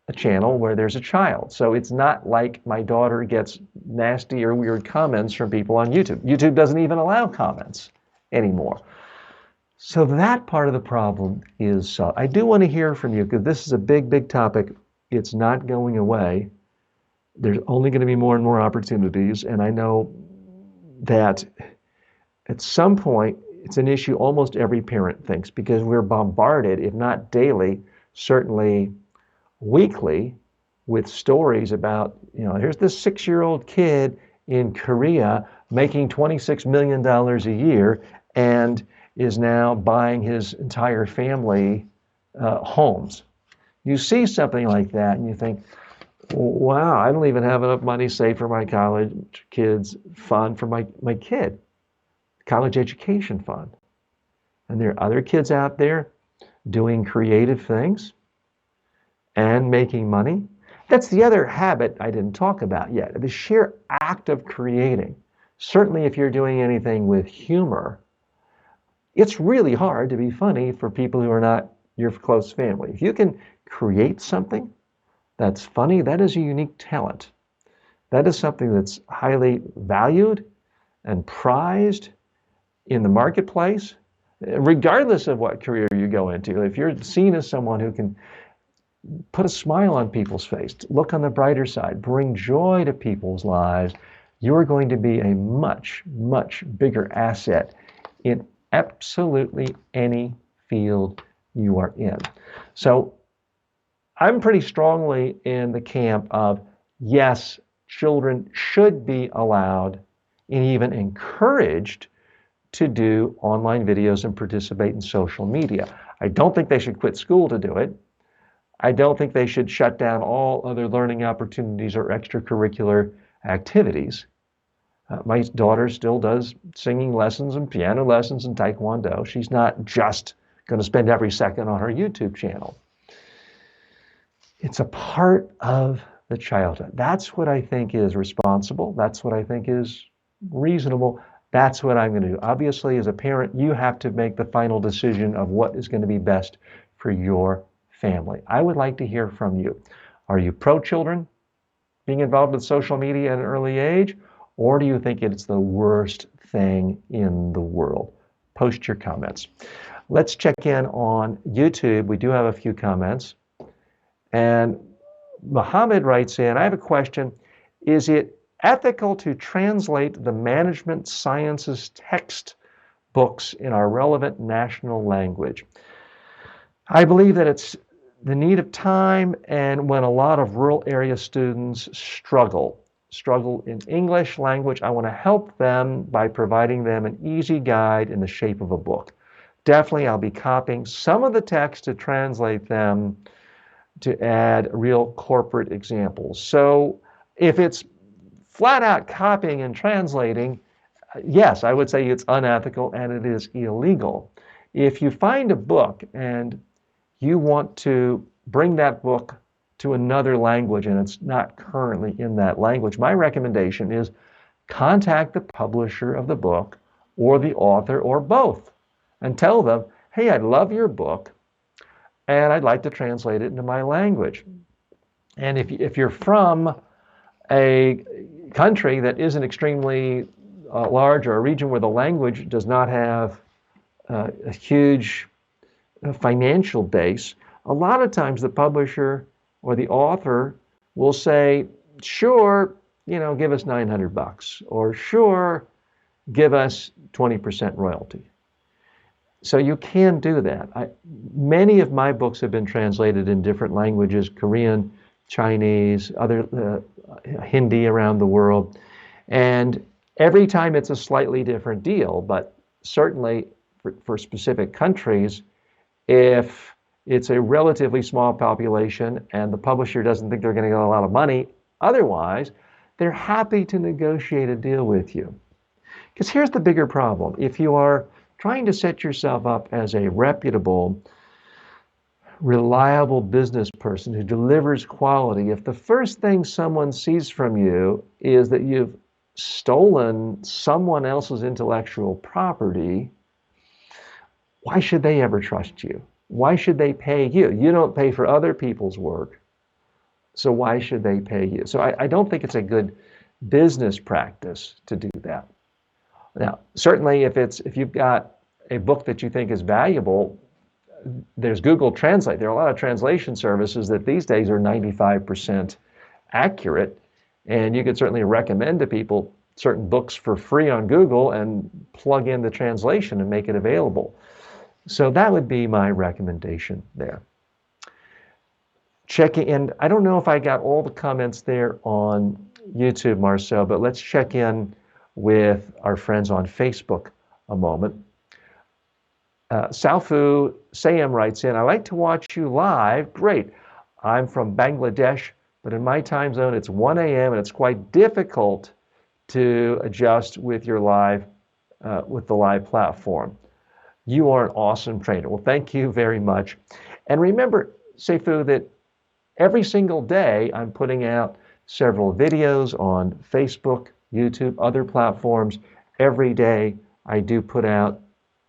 a channel where there's a child. So it's not like my daughter gets nasty or weird comments from people on YouTube. YouTube doesn't even allow comments anymore. So that part of the problem is solved. I do want to hear from you because this is a big, big topic. It's not going away. There's only going to be more and more opportunities. And I know that at some point, it's an issue almost every parent thinks because we're bombarded, if not daily, certainly weekly, with stories about, here's this 6-year-old kid in Korea making $26 million a year and is now buying his entire family homes. You see something like that and you think, Wow, I don't even have enough money saved for my college kids' fund for my kid, college education fund. And there are other kids out there doing creative things and making money. That's the other habit I didn't talk about yet, the sheer act of creating. Certainly, if you're doing anything with humor, it's really hard to be funny for people who are not your close family. If you can create something that's funny, that is a unique talent. That is something that's highly valued and prized in the marketplace, regardless of what career you go into. If you're seen as someone who can put a smile on people's face, look on the brighter side, bring joy to people's lives, you're going to be a much, much bigger asset in absolutely any field you are in. So I'm pretty strongly in the camp of yes, children should be allowed and even encouraged to do online videos and participate in social media. I don't think they should quit school to do it. I don't think they should shut down all other learning opportunities or extracurricular activities. My daughter still does singing lessons and piano lessons and taekwondo. She's not just going to spend every second on her YouTube channel. It's a part of the childhood. That's what I think is responsible. That's what I think is reasonable. That's what I'm going to do. Obviously, as a parent, you have to make the final decision of what is going to be best for your family. I would like to hear from you. Are you pro-children being involved with social media at an early age, or do you think it's the worst thing in the world? Post your comments. Let's check in on YouTube. We do have a few comments. And Mohammed writes in, I have a question. Is it ethical to translate the management sciences textbooks in our relevant national language? I believe that it's the need of time, and when a lot of rural area students struggle in English language, I want to help them by providing them an easy guide in the shape of a book. Definitely, I'll be copying some of the text to translate them to add real corporate examples. So if it's flat out copying and translating, yes, I would say it's unethical and it is illegal. If you find a book and you want to bring that book to another language and it's not currently in that language, my recommendation is contact the publisher of the book or the author or both and tell them, hey, I love your book and I'd like to translate it into my language. And if you're from a country that isn't extremely large or a region where the language does not have a huge financial base, a lot of times the publisher or the author will say, sure, give us $900, or sure, give us 20% royalty. So you can do that. Many of my books have been translated in different languages, Korean, Chinese, other Hindi around the world. And every time it's a slightly different deal, but certainly for specific countries, if it's a relatively small population and the publisher doesn't think they're going to get a lot of money otherwise, they're happy to negotiate a deal with you. Because here's the bigger problem. If you are trying to set yourself up as a reputable, reliable business person who delivers quality, if the first thing someone sees from you is that you've stolen someone else's intellectual property, why should they ever trust you? Why should they pay you? You don't pay for other people's work, so why should they pay you? So I don't think it's a good business practice to do that. Now, certainly if you've got a book that you think is valuable, there's Google Translate. There are a lot of translation services that these days are 95% accurate, and you could certainly recommend to people certain books for free on Google and plug in the translation and make it available. So that would be my recommendation there. Checking in, I don't know if I got all the comments there on YouTube, Marcel, but let's check in with our friends on Facebook a moment. Salfu Sayam writes in, I like to watch you live. Great. I'm from Bangladesh, but in my time zone, it's 1 a.m. and it's quite difficult to adjust with your with the live platform. You are an awesome trainer. Well, thank you very much. And remember, Seifu, that every single day I'm putting out several videos on Facebook, YouTube, other platforms. Every day I do put out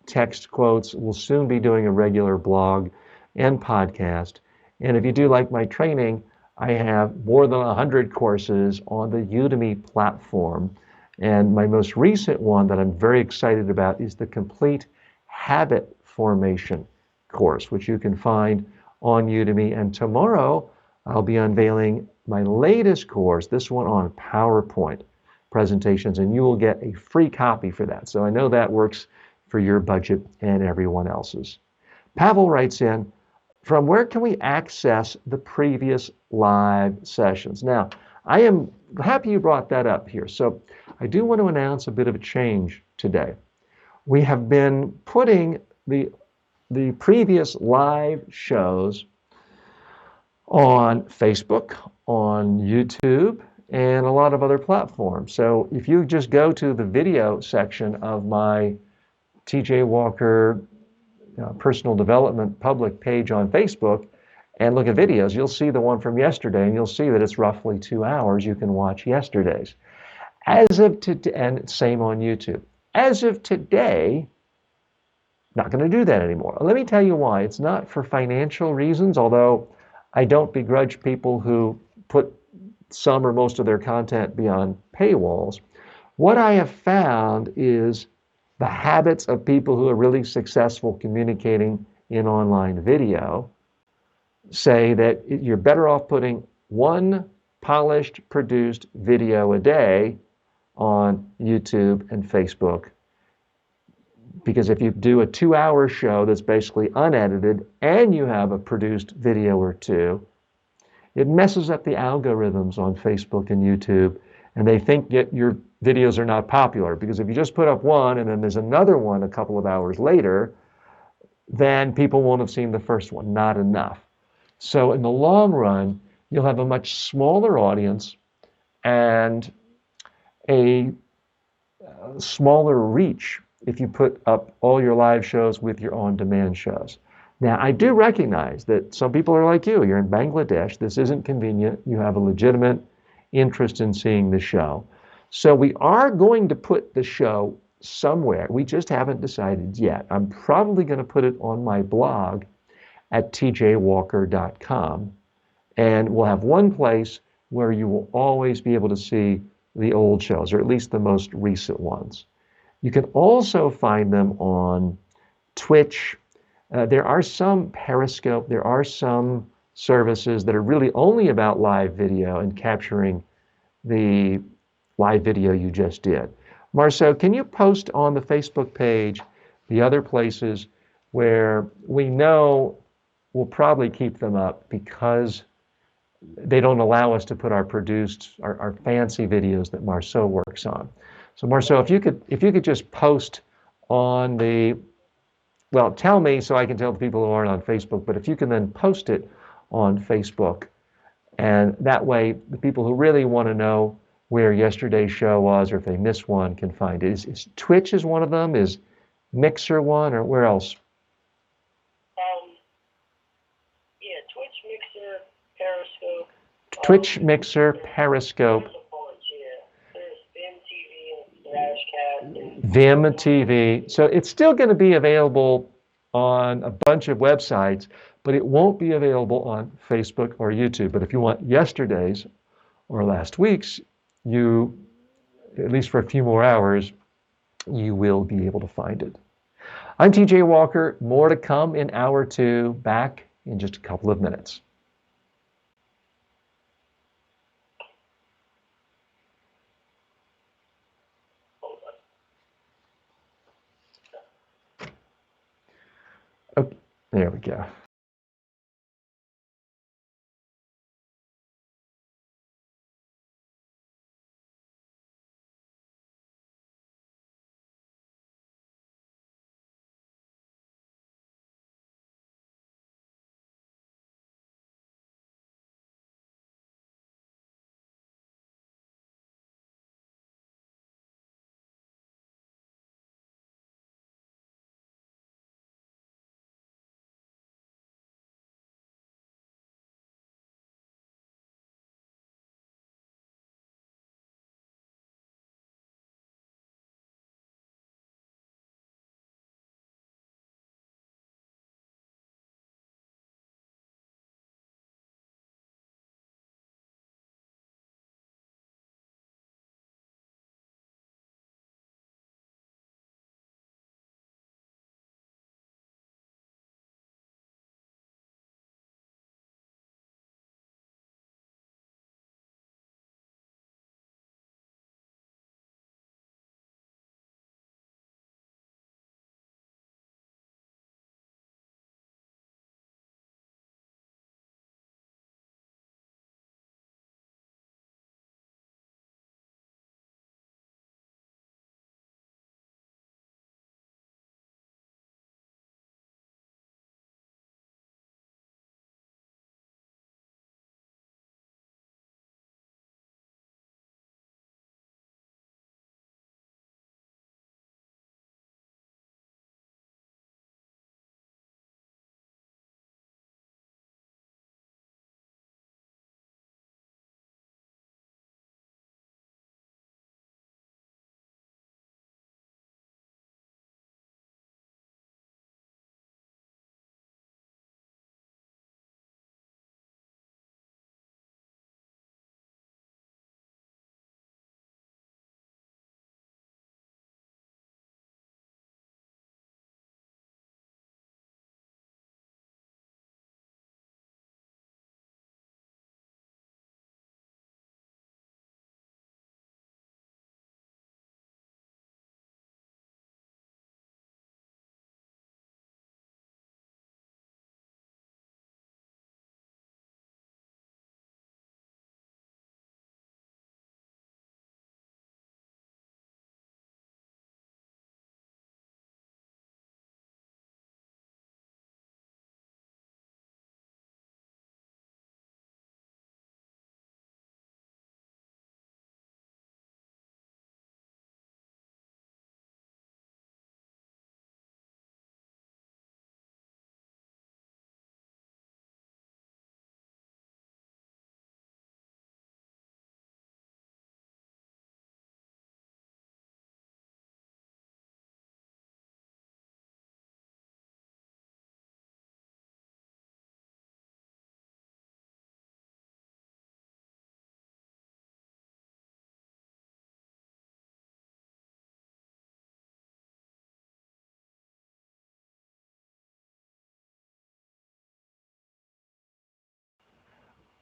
text quotes. We'll soon be doing a regular blog and podcast. And if you do like my training, I have more than 100 courses on the Udemy platform. And my most recent one that I'm very excited about is the Complete Habit Formation course, which you can find on Udemy. And tomorrow, I'll be unveiling my latest course, this one on PowerPoint presentations, and you will get a free copy for that. So I know that works for your budget and everyone else's. Pavel writes in, from where can we access the previous live sessions? Now, I am happy you brought that up here. So I do want to announce a bit of a change today. We have been putting the previous live shows on Facebook, on YouTube, and a lot of other platforms. So if you just go to the video section of my TJ Walker personal development public page on Facebook and look at videos, you'll see the one from yesterday, and you'll see that it's roughly 2 hours. You can watch yesterday's. As of today, and same on YouTube. As of today, not going to do that anymore. Let me tell you why. It's not for financial reasons, although I don't begrudge people who put some or most of their content beyond paywalls. What I have found is the habits of people who are really successful communicating in online video say that you're better off putting one polished, produced video a day on YouTube and Facebook. Because if you do a 2-hour show that's basically unedited and you have a produced video or two, it messes up the algorithms on Facebook and YouTube, and they think that your videos are not popular. Because if you just put up one and then there's another one a couple of hours later, then people won't have seen the first one, not enough. So in the long run, you'll have a much smaller audience and a smaller reach if you put up all your live shows with your on-demand shows. Now, I do recognize that some people are like you. You're in Bangladesh. This isn't convenient. You have a legitimate interest in seeing the show. So we are going to put the show somewhere. We just haven't decided yet. I'm probably going to put it on my blog at tjwalker.com. And we'll have one place where you will always be able to see the old shows, or at least the most recent ones. You can also find them on Twitch. There are some Periscope. There are some services that are really only about live video and capturing the live video you just did. Marceau, can you post on the Facebook page the other places where we know we'll probably keep them up because they don't allow us to put our fancy videos that Marceau works on. So Marceau, if you could just post on well, tell me so I can tell the people who aren't on Facebook, but if you can then post it on Facebook, and that way the people who really want to know where yesterday's show was, or if they missed one, can find it. Is Twitch is one of them? Is Mixer one, or where else? Yeah, Twitch, Mixer, Periscope. Twitch, Mixer, Periscope. Vim TV. So it's still going to be available on a bunch of websites, but it won't be available on Facebook or YouTube. But if you want yesterday's or last week's, you, at least for a few more hours, you will be able to find it. I'm TJ Walker. More to come in hour 2. Back in just a couple of minutes. Okay, there we go.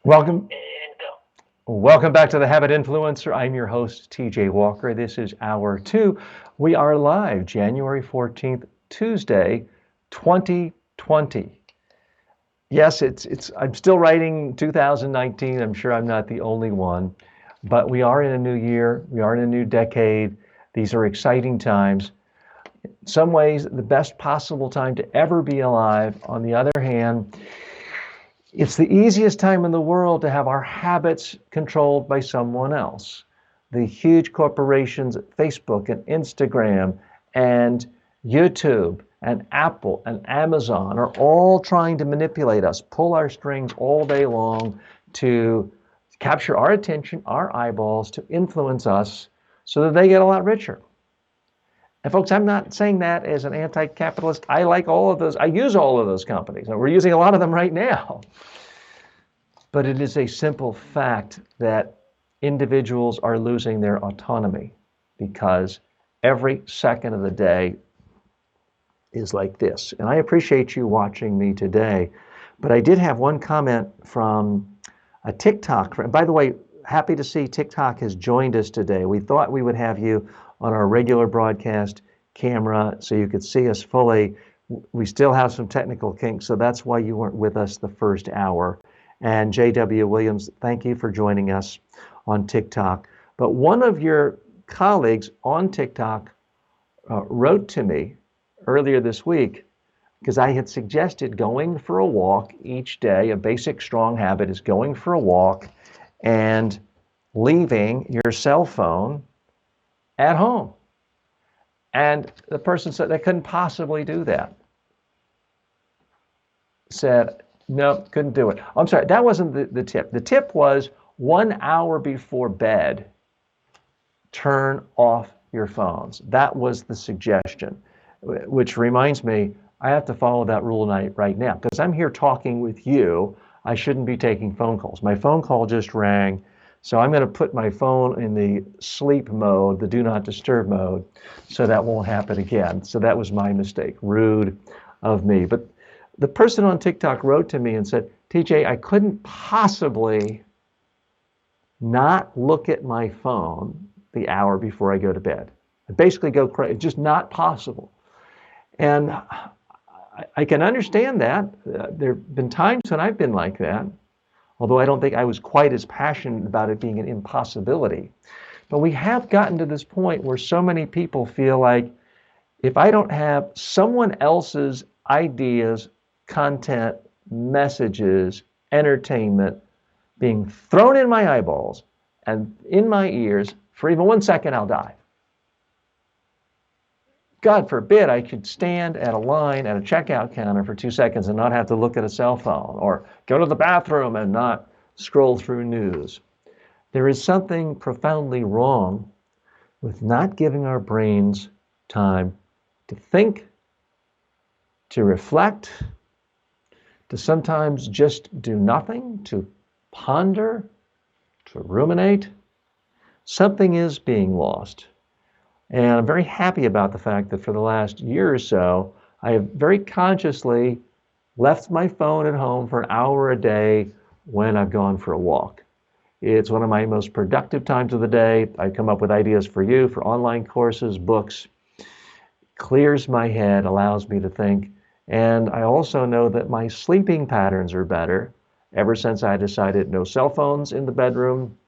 Welcome. and go. Welcome back to the Habit Influencer. I'm your host, TJ Walker. This is hour 2. We are live January 14th, Tuesday, 2020. Yes, I'm still writing 2019. I'm sure I'm not the only one, but we are in a new year. We are in a new decade. These are exciting times. In some ways, the best possible time to ever be alive. On the other hand, it's the easiest time in the world to have our habits controlled by someone else. The huge corporations, Facebook and Instagram and YouTube and Apple and Amazon are all trying to manipulate us, pull our strings all day long to capture our attention, our eyeballs, to influence us so that they get a lot richer. And folks, I'm not saying that as an anti-capitalist. I like all of those. I use all of those companies. And we're using a lot of them right now. But it is a simple fact that individuals are losing their autonomy because every second of the day is like this. And I appreciate you watching me today. But I did have one comment from a TikTok friend. By the way, happy to see TikTok has joined us today. We thought we would have you on our regular broadcast camera so you could see us fully. We still have some technical kinks, so that's why you weren't with us the first hour. And J.W. Williams, thank you for joining us on TikTok. But one of your colleagues on TikTok wrote to me earlier this week because I had suggested going for a walk each day. A basic strong habit is going for a walk and leaving your cell phone at home. And the person said they couldn't possibly do that. Said, no, couldn't do it. I'm sorry, that wasn't the tip. The tip was 1 hour before bed, turn off your phones. That was the suggestion, which reminds me, I have to follow that rule right now because I'm here talking with you. I shouldn't be taking phone calls. My phone call just rang. So I'm going to put my phone in the sleep mode, the do not disturb mode, so that won't happen again. So that was my mistake. Rude of me. But the person on TikTok wrote to me and said, TJ, I couldn't possibly not look at my phone the hour before I go to bed. I basically go crazy. It's just not possible. And I can understand that. There have been times when I've been like that. Although I don't think I was quite as passionate about it being an impossibility. But we have gotten to this point where so many people feel like if I don't have someone else's ideas, content, messages, entertainment being thrown in my eyeballs and in my ears for even 1 second, I'll die. God forbid I could stand at a line at a checkout counter for 2 seconds and not have to look at a cell phone, or go to the bathroom and not scroll through news. There is something profoundly wrong with not giving our brains time to think, to reflect, to sometimes just do nothing, to ponder, to ruminate. Something is being lost. And I'm very happy about the fact that for the last year or so, I have very consciously left my phone at home for an hour a day when I've gone for a walk. It's one of my most productive times of the day. I come up with ideas for you, for online courses, books. Clears my head, allows me to think. And I also know that my sleeping patterns are better ever since I decided no cell phones in the bedroom,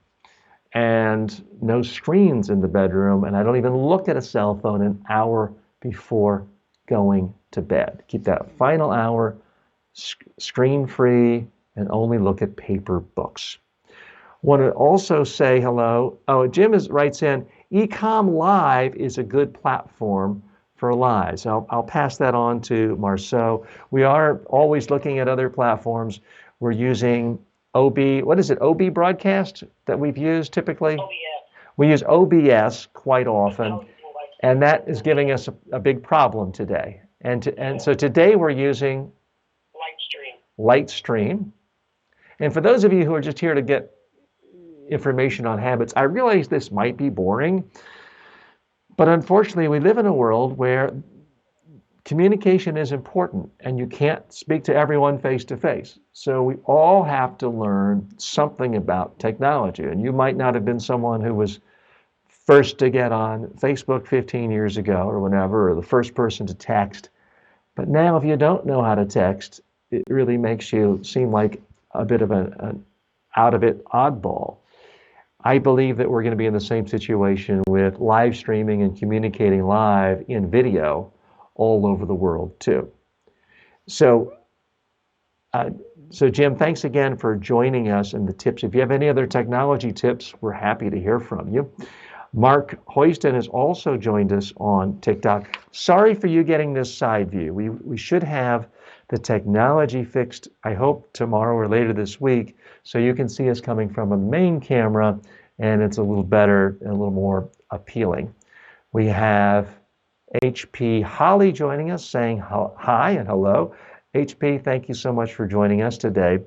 and no screens in the bedroom, and I don't even look at a cell phone an hour before going to bed. Keep that final hour screen-free and only look at paper books. Want to also say hello. Oh, Jim writes in, Ecom Live is a good platform for lives. I'll pass that on to Marceau. We are always looking at other platforms. We're using OB broadcast that we've used typically? Oh, yeah. We use OBS quite often, and that is giving us a big problem today. And so today we're using Lightstream. And for those of you who are just here to get information on habits, I realize this might be boring, but unfortunately we live in a world where communication is important, and you can't speak to everyone face to face. So we all have to learn something about technology. And you might not have been someone who was first to get on Facebook 15 years ago or whenever, or the first person to text. But now, if you don't know how to text, it really makes you seem like a bit of an out of it oddball. I believe that we're going to be in the same situation with live streaming and communicating live in video all over the world too. So, Jim, thanks again for joining us and the tips. If you have any other technology tips, we're happy to hear from you. Mark Hoyston has also joined us on TikTok. Sorry for you getting this side view. We should have the technology fixed, I hope, tomorrow or later this week, so you can see us coming from a main camera, and it's a little better and a little more appealing. We have HP Holly joining us, saying hi and hello. HP, thank you so much for joining us today.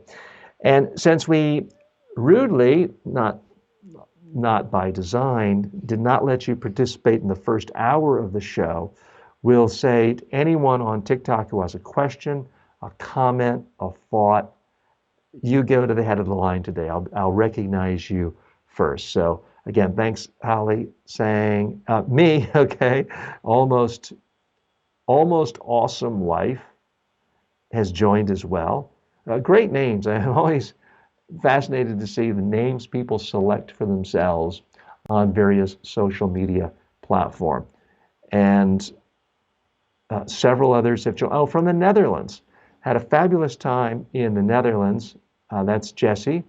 And since we rudely, not by design, did not let you participate in the first hour of the show, we'll say to anyone on TikTok who has a question, a comment, a thought, you go to the head of the line today. I'll recognize you first. So again, thanks, Holly, saying me, okay, almost awesome life has joined as well. Great names. I'm always fascinated to see the names people select for themselves on various social media platforms. And several others have joined. Oh, from the Netherlands. Had a fabulous time in the Netherlands. That's Jesse,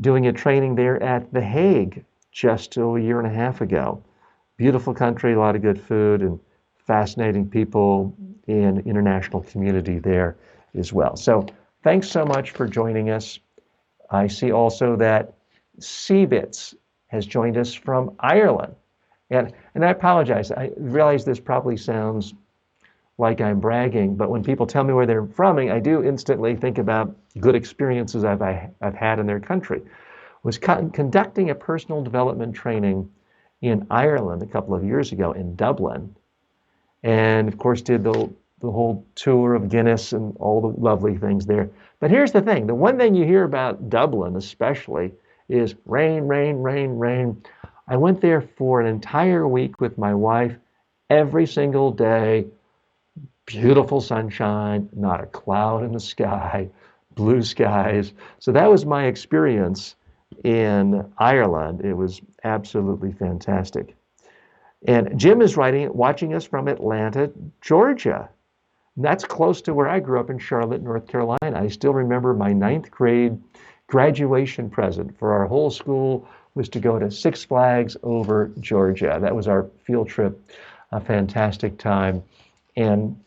doing a training there at The Hague just a year and a half ago. Beautiful country, a lot of good food, and fascinating people in international community there as well. So thanks so much for joining us. I see also that Cbits has joined us from Ireland. And I apologize. I realize this probably sounds like I'm bragging, but when people tell me where they're from, I do instantly think about good experiences I've had in their country. Was conducting a personal development training in Ireland a couple of years ago in Dublin, and of course did the whole tour of Guinness and all the lovely things there. But here's the thing, the one thing you hear about Dublin especially is rain, rain, rain, rain. I went there for an entire week with my wife, every single day, beautiful sunshine, not a cloud in the sky, blue skies. So that was my experience in Ireland. It was absolutely fantastic. And Jim is watching us from Atlanta, Georgia. And that's close to where I grew up in Charlotte, North Carolina. I still remember my 9th grade graduation present for our whole school was to go to Six Flags over Georgia. That was our field trip, a fantastic time. And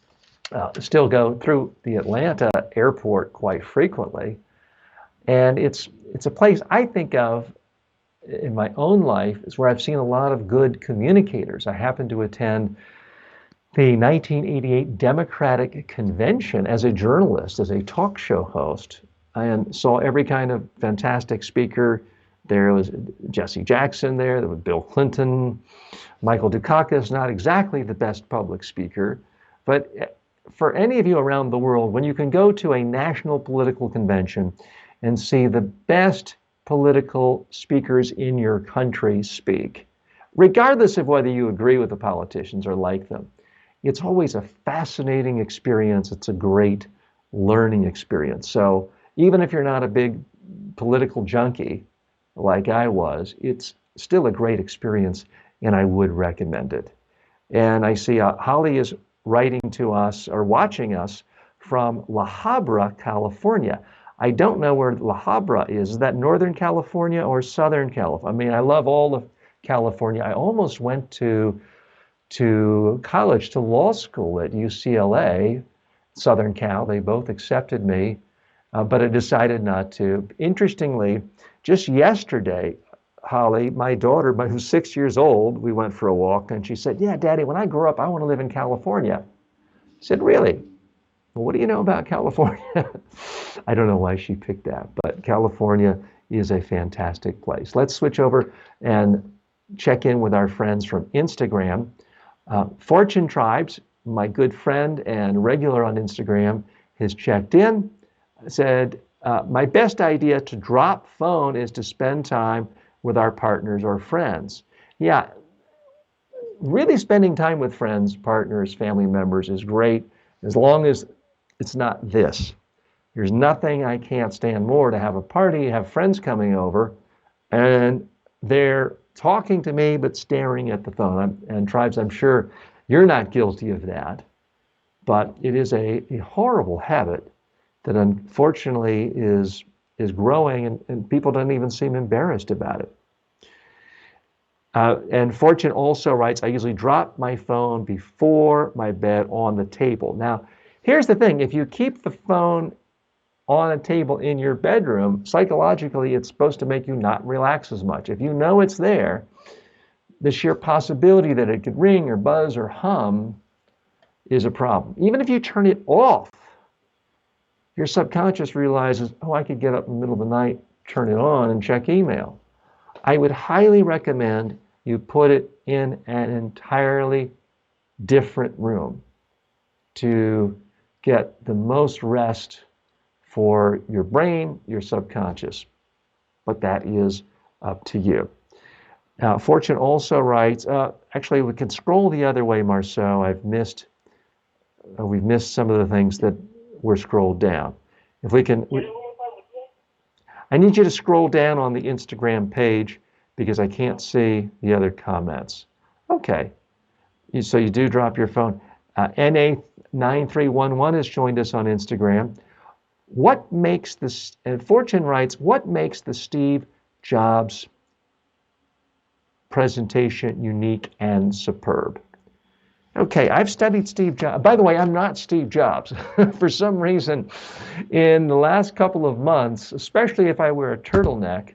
still go through the Atlanta airport quite frequently. And it's a place I think of in my own life is where I've seen a lot of good communicators. I happened to attend the 1988 Democratic Convention as a journalist, as a talk show host, and saw every kind of fantastic speaker. There was Jesse Jackson there was Bill Clinton, Michael Dukakis, not exactly the best public speaker, but for any of you around the world, when you can go to a national political convention and see the best political speakers in your country speak, regardless of whether you agree with the politicians or like them, it's always a fascinating experience. It's a great learning experience. So even if you're not a big political junkie like I was, it's still a great experience, and I would recommend it. And I see Holly is writing to us or watching us from La Habra, California. I don't know where La Habra is. Is that Northern California or Southern California? I mean, I love all of California. I almost went to college, to law school at UCLA, Southern Cal. They both accepted me, but I decided not to. Interestingly, just yesterday, Holly, my daughter, who's 6 years old, we went for a walk, and she said, "Yeah, Daddy, when I grow up, I want to live in California." I said, "Really? Well, what do you know about California?" I don't know why she picked that, but California is a fantastic place. Let's switch over and check in with our friends from Instagram. Fortune Tribes, my good friend and regular on Instagram, has checked in, said, my best idea to drop phone is to spend time with our partners or friends. Yeah, really spending time with friends, partners, family members is great, as long as it's not this. There's nothing I can't stand more to have a party, have friends coming over, and they're talking to me but staring at the phone. And Tribes, I'm sure you're not guilty of that, but it is a horrible habit that unfortunately is growing, and people don't even seem embarrassed about it. And Fortune also writes, I usually drop my phone before my bed on the table. Now, here's the thing. If you keep the phone on a table in your bedroom, psychologically, it's supposed to make you not relax as much. If you know it's there, the sheer possibility that it could ring or buzz or hum is a problem. Even if you turn it off, your subconscious realizes, oh, I could get up in the middle of the night, turn it on, and check email. I would highly recommend you put it in an entirely different room to get the most rest for your brain, your subconscious. But that is up to you. Now, Fortune also writes, actually, we can scroll the other way, Marceau. We've missed some of the things that were scrolled down. If we can, I need you to scroll down on the Instagram page because I can't see the other comments. Okay, so you do drop your phone. NA9311 has joined us on Instagram. What makes this, and Fortune writes, what makes the Steve Jobs presentation unique and superb? Okay, I've studied Steve Jobs. By the way, I'm not Steve Jobs. For some reason, in the last couple of months, especially if I wear a turtleneck,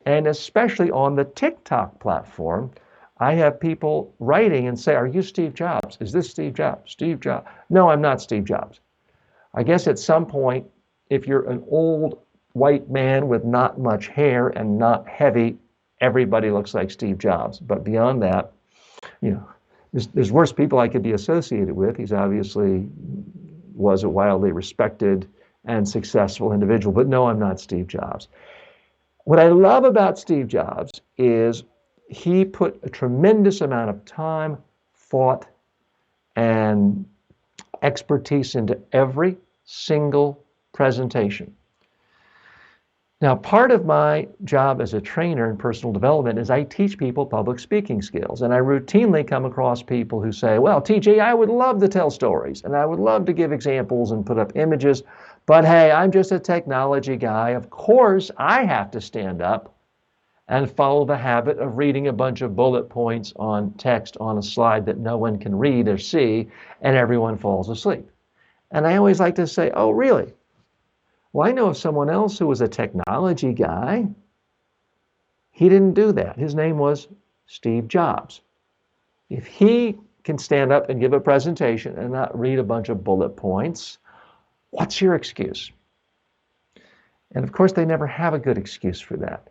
and especially on the TikTok platform, I have people writing and say, are you Steve Jobs? Is this Steve Jobs? Steve Jobs? No, I'm not Steve Jobs. I guess at some point, if you're an old white man with not much hair and not heavy, everybody looks like Steve Jobs. But beyond that, you know, there's worse people I could be associated with. He's obviously was a wildly respected and successful individual, but no, I'm not Steve Jobs. What I love about Steve Jobs is he put a tremendous amount of time, thought, and expertise into every single presentation. Now, part of my job as a trainer in personal development is I teach people public speaking skills. And I routinely come across people who say, well, TJ, I would love to tell stories and I would love to give examples and put up images, but hey, I'm just a technology guy. Of course, I have to stand up and follow the habit of reading a bunch of bullet points on text on a slide that no one can read or see, and everyone falls asleep. And I always like to say, oh, really? Well, I know of someone else who was a technology guy. He didn't do that. His name was Steve Jobs. If he can stand up and give a presentation and not read a bunch of bullet points, what's your excuse? And of course, they never have a good excuse for that.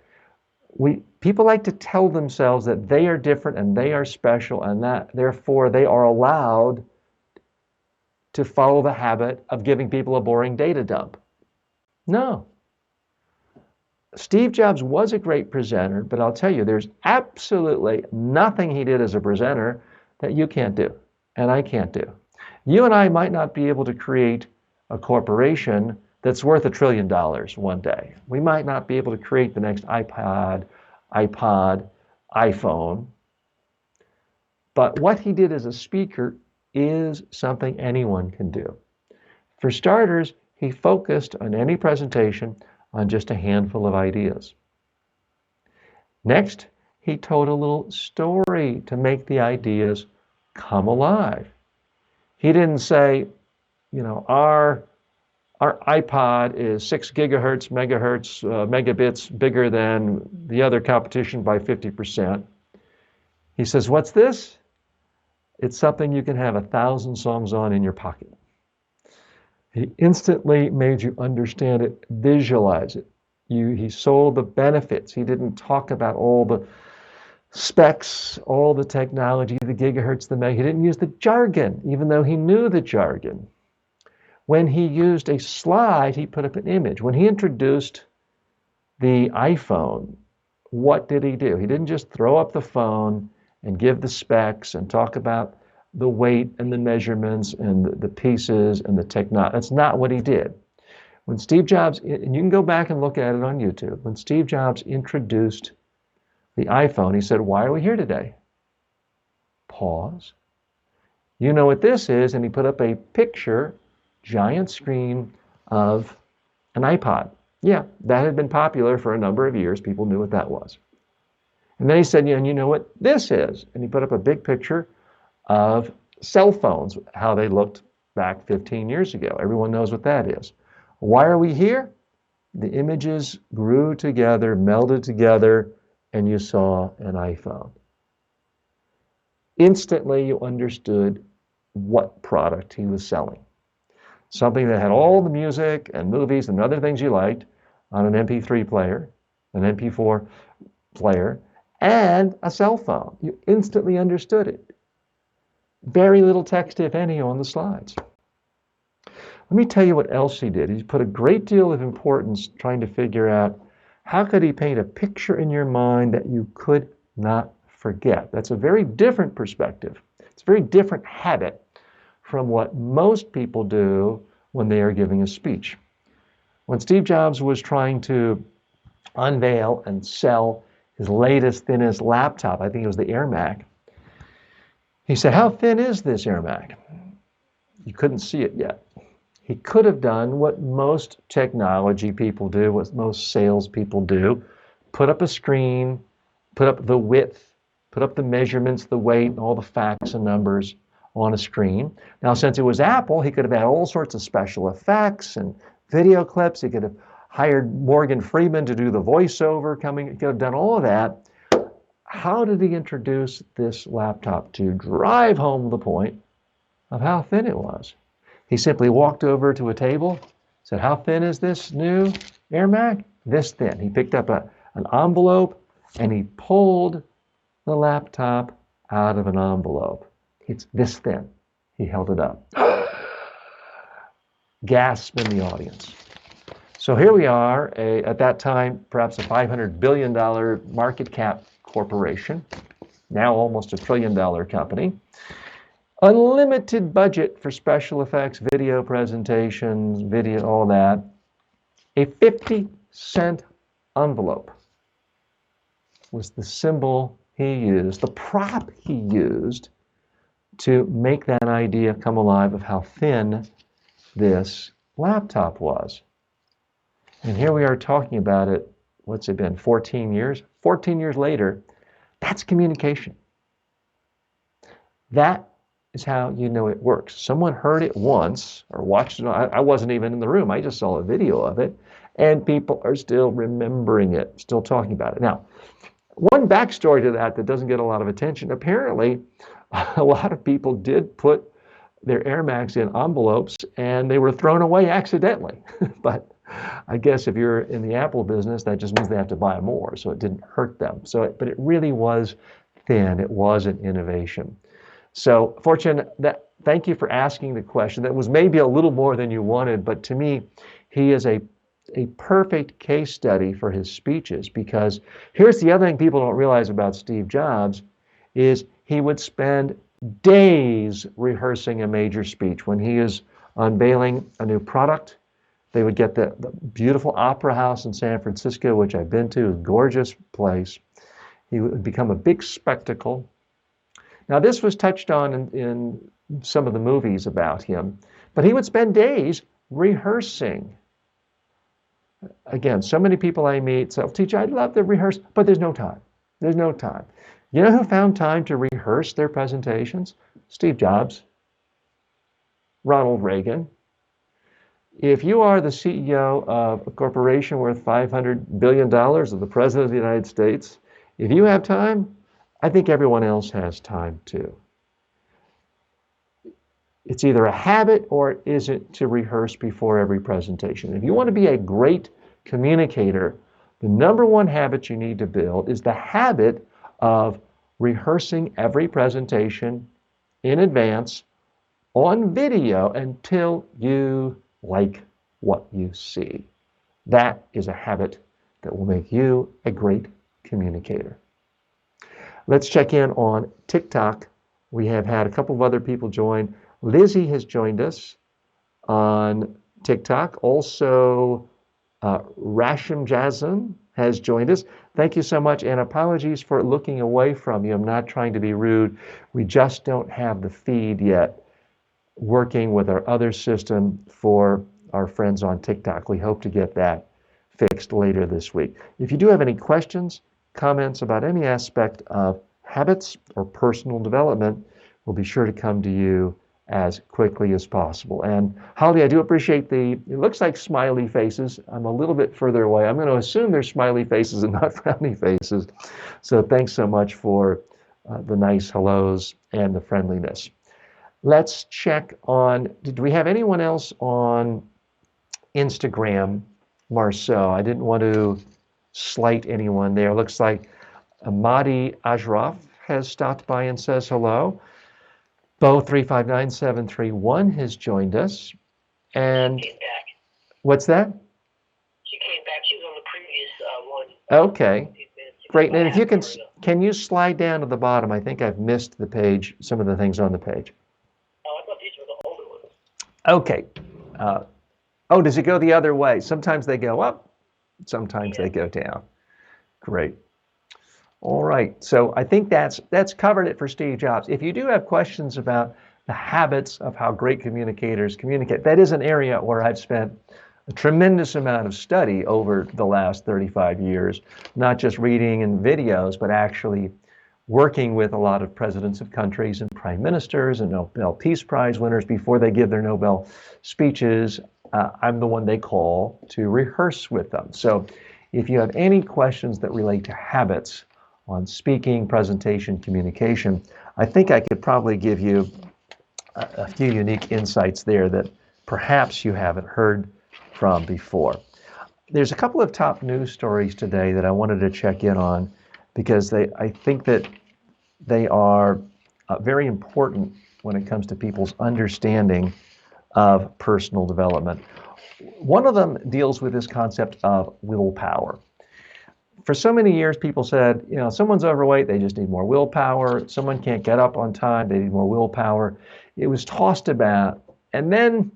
People like to tell themselves that they are different and they are special and that therefore they are allowed to follow the habit of giving people a boring data dump. No. Steve Jobs was a great presenter, but I'll tell you, there's absolutely nothing he did as a presenter that you can't do and I can't do. You and I might not be able to create a corporation that's worth $1 trillion one day. We might not be able to create the next iPod, iPhone. But what he did as a speaker is something anyone can do. For starters, he focused on any presentation on just a handful of ideas. Next, he told a little story to make the ideas come alive. He didn't say, you know, our iPod is 6 gigahertz, megahertz, megabits bigger than the other competition by 50%. He says, what's this? It's something you can have 1,000 songs on in your pocket. He instantly made you understand it, visualize it. He sold the benefits. He didn't talk about all the specs, all the technology, the gigahertz, the meg. He didn't use the jargon, even though he knew the jargon. When he used a slide, he put up an image. When he introduced the iPhone, what did he do? He didn't just throw up the phone and give the specs and talk about the weight and the measurements and the pieces and the technology. That's not what he did. When Steve Jobs, and you can go back and look at it on YouTube, when Steve Jobs introduced the iPhone, he said, "Why are we here today?" Pause. You know what this is? And he put up a picture, giant screen of an iPod. Yeah, that had been popular for a number of years. People knew what that was. And then he said, "Yeah, and you know what this is?" And he put up a big picture of cell phones, how they looked back 15 years ago. Everyone knows what that is. Why are we here? The images grew together, melded together, and you saw an iPhone. Instantly, you understood what product he was selling. Something that had all the music and movies and other things you liked on an MP3 player, an MP4 player, and a cell phone. You instantly understood it. Very little text, if any, on the slides. Let me tell you what else he did. He put a great deal of importance trying to figure out how could he paint a picture in your mind that you could not forget. That's a very different perspective. It's a very different habit from what most people do when they are giving a speech. When Steve Jobs was trying to unveil and sell his latest, thinnest laptop, I think it was the Air Mac, he said, "How thin is this Air Mac?" You couldn't see it yet. He could have done what most technology people do, what most sales people do, put up a screen, put up the width, put up the measurements, the weight, and all the facts and numbers on a screen. Now, since it was Apple, he could have had all sorts of special effects and video clips. He could have hired Morgan Freeman to do the voiceover coming. He could have done all of that. How did he introduce this laptop to drive home the point of how thin it was? He simply walked over to a table, said, "How thin is this new Air Mac?" This thin. He picked up an envelope and he pulled the laptop out of an envelope. It's this thin. He held it up. Gasp in the audience. So here we are, at that time, perhaps a $500 billion market cap corporation, now almost $1 trillion company. Unlimited budget for special effects, video presentations, video, all that. A 50-cent envelope was the symbol he used, the prop he used to make that idea come alive of how thin this laptop was. And here we are talking about it, what's it been, 14 years? 14 years later, that's communication. That is how you know it works. Someone heard it once or watched it. I wasn't even in the room. I just saw a video of it, and people are still remembering it, still talking about it. Now, one backstory to that doesn't get a lot of attention. Apparently, a lot of people did put their Air Max in envelopes, and they were thrown away accidentally. But I guess if you're in the Apple business, that just means they have to buy more, so it didn't hurt them. But it really was thin. It was an innovation. So, Fortune, thank you for asking the question. That was maybe a little more than you wanted, but to me, he is a perfect case study for his speeches, because here's the other thing people don't realize about Steve Jobs is he would spend days rehearsing a major speech. When he is unveiling a new product, they would get the beautiful opera house in San Francisco, which I've been to, a gorgeous place. He would become a big spectacle. Now, this was touched on in some of the movies about him, but he would spend days rehearsing. Again, so many people I meet say, "Teacher, I'd love to rehearse," but there's no time. There's no time. You know who found time to rehearse their presentations? Steve Jobs, Ronald Reagan. If you are the CEO of a corporation worth $500 billion, or the President of the United States, if you have time, I think everyone else has time too. It's either a habit or it isn't to rehearse before every presentation. If you want to be a great communicator, the number one habit you need to build is the habit of rehearsing every presentation in advance on video until you like what you see. That is a habit that will make you a great communicator. Let's check in on TikTok. We have had a couple of other people join. Lizzie has joined us on TikTok. Also, Rashim Jazan has joined us. Thank you so much, and apologies for looking away from you. I'm not trying to be rude. We just don't have the feed yet working with our other system for our friends on TikTok. We hope to get that fixed later this week. If you do have any questions, comments about any aspect of habits or personal development, we'll be sure to come to you as quickly as possible. And Holly, I do appreciate it looks like smiley faces. I'm a little bit further away. I'm going to assume they're smiley faces and not frowny faces. So thanks so much for the nice hellos and the friendliness. Let's check on, did we have anyone else on Instagram, Marceau? I didn't want to slight anyone there. Looks like Ahmadi Ashraf has stopped by and says hello. Bo 359731 has joined us. And She came back. What's that? She came back. She was on the previous one. Okay, great. And if you can you slide down to the bottom? I think I've missed the page, some of the things on the page. Oh, I thought these were the older ones. Okay. Oh, does it go the other way? Sometimes they go up, sometimes they go down. Great. All right, so I think that's covered it for Steve Jobs. If you do have questions about the habits of how great communicators communicate, that is an area where I've spent a tremendous amount of study over the last 35 years, not just reading and videos, but actually working with a lot of presidents of countries and prime ministers and Nobel Peace Prize winners before they give their Nobel speeches. I'm the one they call to rehearse with them. So if you have any questions that relate to habits on speaking, presentation, communication, I think I could probably give you a few unique insights there that perhaps you haven't heard from before. There's a couple of top news stories today that I wanted to check in on because I think that they are very important when it comes to people's understanding of personal development. One of them deals with this concept of willpower. For so many years, people said, someone's overweight, they just need more willpower. Someone can't get up on time, they need more willpower. It was tossed about. And then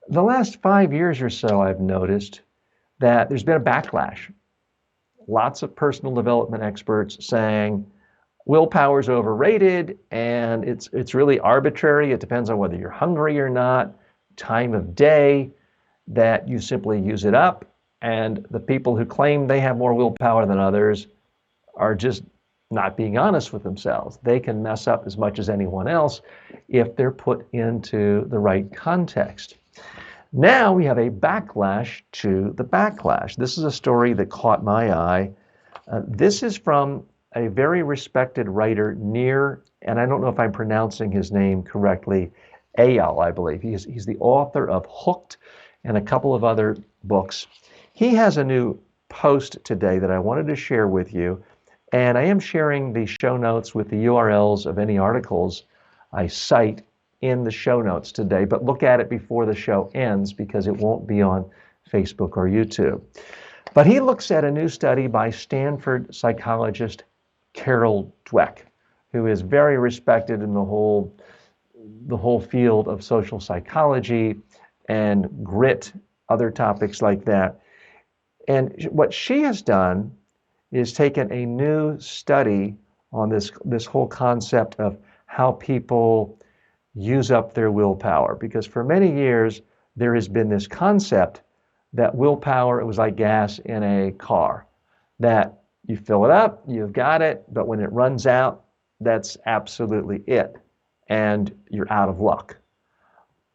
the last 5 years or so, I've noticed that there's been a backlash. Lots of personal development experts saying willpower is overrated and it's really arbitrary. It depends on whether you're hungry or not, time of day, that you simply use it up. And the people who claim they have more willpower than others are just not being honest with themselves. They can mess up as much as anyone else if they're put into the right context. Now we have a backlash to the backlash. This is a story that caught my eye. This is from a very respected writer and I don't know if I'm pronouncing his name correctly, Eyal, I believe. He's the author of Hooked and a couple of other books. He has a new post today that I wanted to share with you, and I am sharing the show notes with the URLs of any articles I cite in the show notes today, but look at it before the show ends because it won't be on Facebook or YouTube. But he looks at a new study by Stanford psychologist Carol Dweck, who is very respected in the whole field of social psychology and grit, other topics like that. And what she has done is taken a new study on this whole concept of how people use up their willpower. Because for many years, there has been this concept that willpower, it was like gas in a car, that you fill it up, you've got it, but when it runs out, that's absolutely it, and you're out of luck.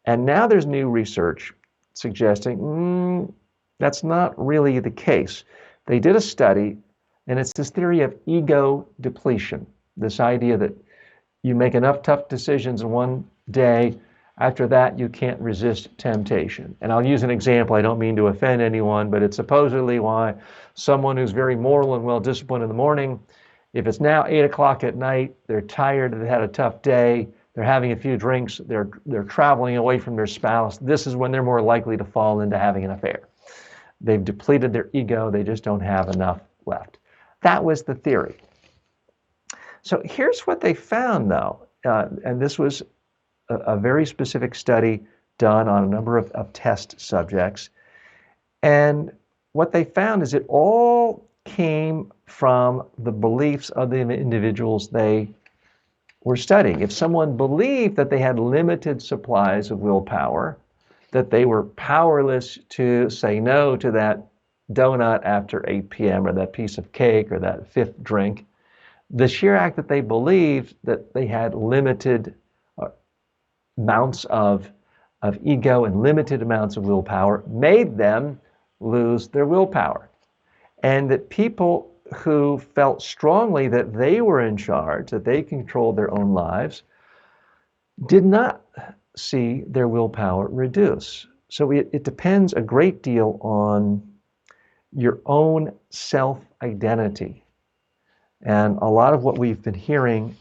And now there's new research suggesting that's not really the case. They did a study, and it's this theory of ego depletion, this idea that you make enough tough decisions in one day, after that you can't resist temptation. And I'll use an example, I don't mean to offend anyone, but it's supposedly why someone who's very moral and well-disciplined in the morning If it's now 8 o'clock at night, they're tired, they had a tough day, they're having a few drinks, they're traveling away from their spouse, this is when they're more likely to fall into having an affair. They've depleted their ego, they just don't have enough left. That was the theory. So here's what they found, though, and this was a very specific study done on a number of test subjects. And what they found is it all came from the beliefs of the individuals they were studying. If someone believed that they had limited supplies of willpower, that they were powerless to say no to that donut after 8 p.m. or that piece of cake or that fifth drink, the sheer act that they believed that they had limited amounts of ego and limited amounts of willpower made them lose their willpower. And that people who felt strongly that they were in charge, that they controlled their own lives, did not see their willpower reduce. So it depends a great deal on your own self-identity. And a lot of what we've been hearing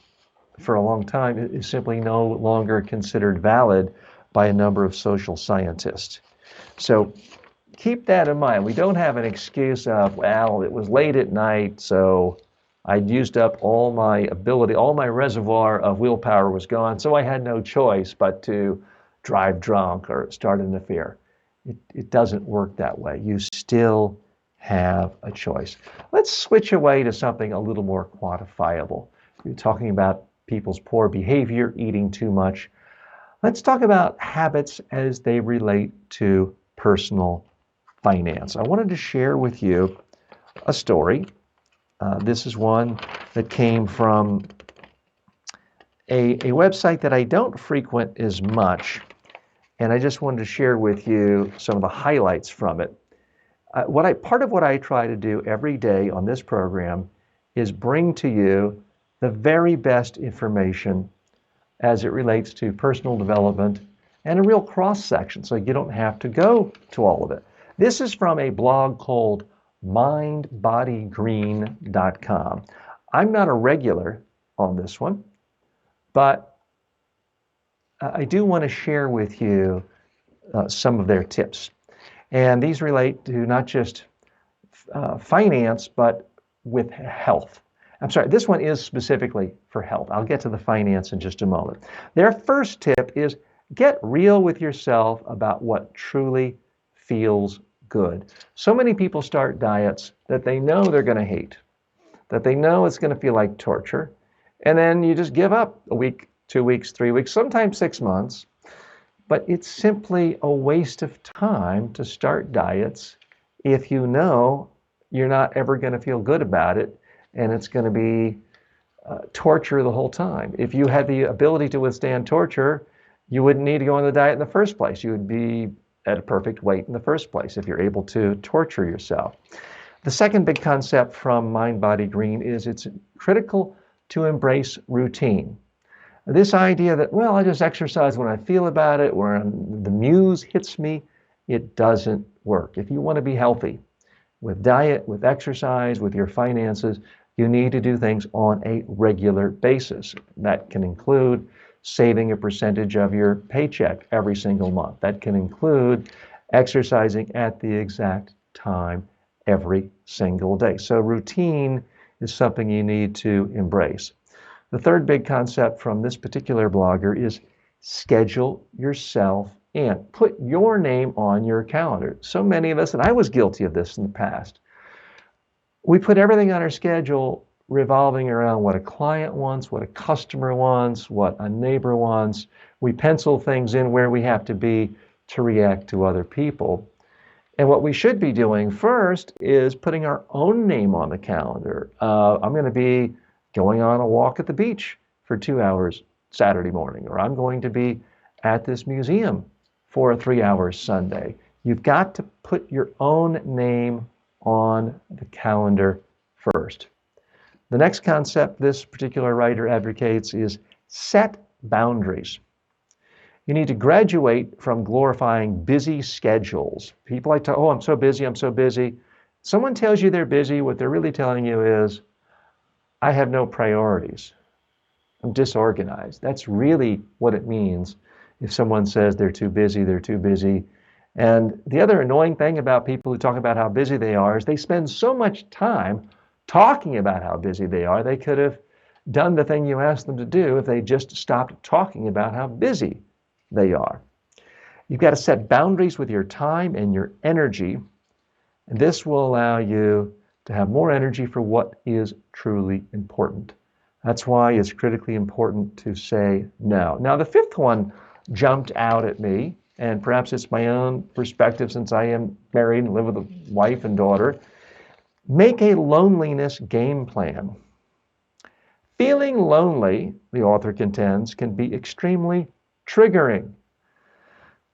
for a long time is simply no longer considered valid by a number of social scientists. So keep that in mind. We don't have an excuse of, well, it was late at night, so I'd used up all my ability, all my reservoir of willpower was gone, so I had no choice but to drive drunk or start an affair. It doesn't work that way. You still have a choice. Let's switch away to something a little more quantifiable. You're talking about people's poor behavior, eating too much. Let's talk about habits as they relate to personal finance. I wanted to share with you a story. This is one that came from a website that I don't frequent as much, and I just wanted to share with you some of the highlights from it. Part of what I try to do every day on this program is bring to you the very best information as it relates to personal development and a real cross-section, so you don't have to go to all of it. This is from a blog called mindbodygreen.com. I'm not a regular on this one, but I do want to share with you some of their tips. And these relate to not just finance, but with health. I'm sorry, this one is specifically for health. I'll get to the finance in just a moment. Their first tip is get real with yourself about what truly feels good. So many people start diets that they know they're going to hate, that they know it's going to feel like torture, and then you just give up a week, 2 weeks, 3 weeks, sometimes 6 months. But it's simply a waste of time to start diets if you know you're not ever going to feel good about it and it's going to be torture the whole time. If you had the ability to withstand torture, you wouldn't need to go on the diet in the first place. You would be at a perfect weight in the first place if you're able to torture yourself. The second big concept from Mind Body Green is it's critical to embrace routine. This idea that, well, I just exercise when I feel about it, when the muse hits me, it doesn't work. If you want to be healthy with diet, with exercise, with your finances, you need to do things on a regular basis. That can include saving a percentage of your paycheck every single month. That can include exercising at the exact time every single day. So routine is something you need to embrace. The third big concept from this particular blogger is schedule yourself in. Put your name on your calendar. So many of us, and I was guilty of this in the past, we put everything on our schedule revolving around what a client wants, what a customer wants, what a neighbor wants. We pencil things in where we have to be to react to other people. And what we should be doing first is putting our own name on the calendar. I'm going to be going on a walk at the beach for 2 hours Saturday morning, or I'm going to be at this museum for 3 hours Sunday. You've got to put your own name on the calendar first. The next concept this particular writer advocates is set boundaries. You need to graduate from glorifying busy schedules. People like to, oh, I'm so busy, I'm so busy. Someone tells you they're busy, what they're really telling you is, I have no priorities. I'm disorganized. That's really what it means if someone says they're too busy, they're too busy. And the other annoying thing about people who talk about how busy they are is they spend so much time talking about how busy they are. They could have done the thing you asked them to do if they just stopped talking about how busy they are. You've got to set boundaries with your time and your energy, and this will allow you to have more energy for what is truly important. That's why it's critically important to say no. Now, the fifth one jumped out at me, and perhaps it's my own perspective since I am married and live with a wife and daughter. Make a loneliness game plan. Feeling lonely, the author contends, can be extremely triggering,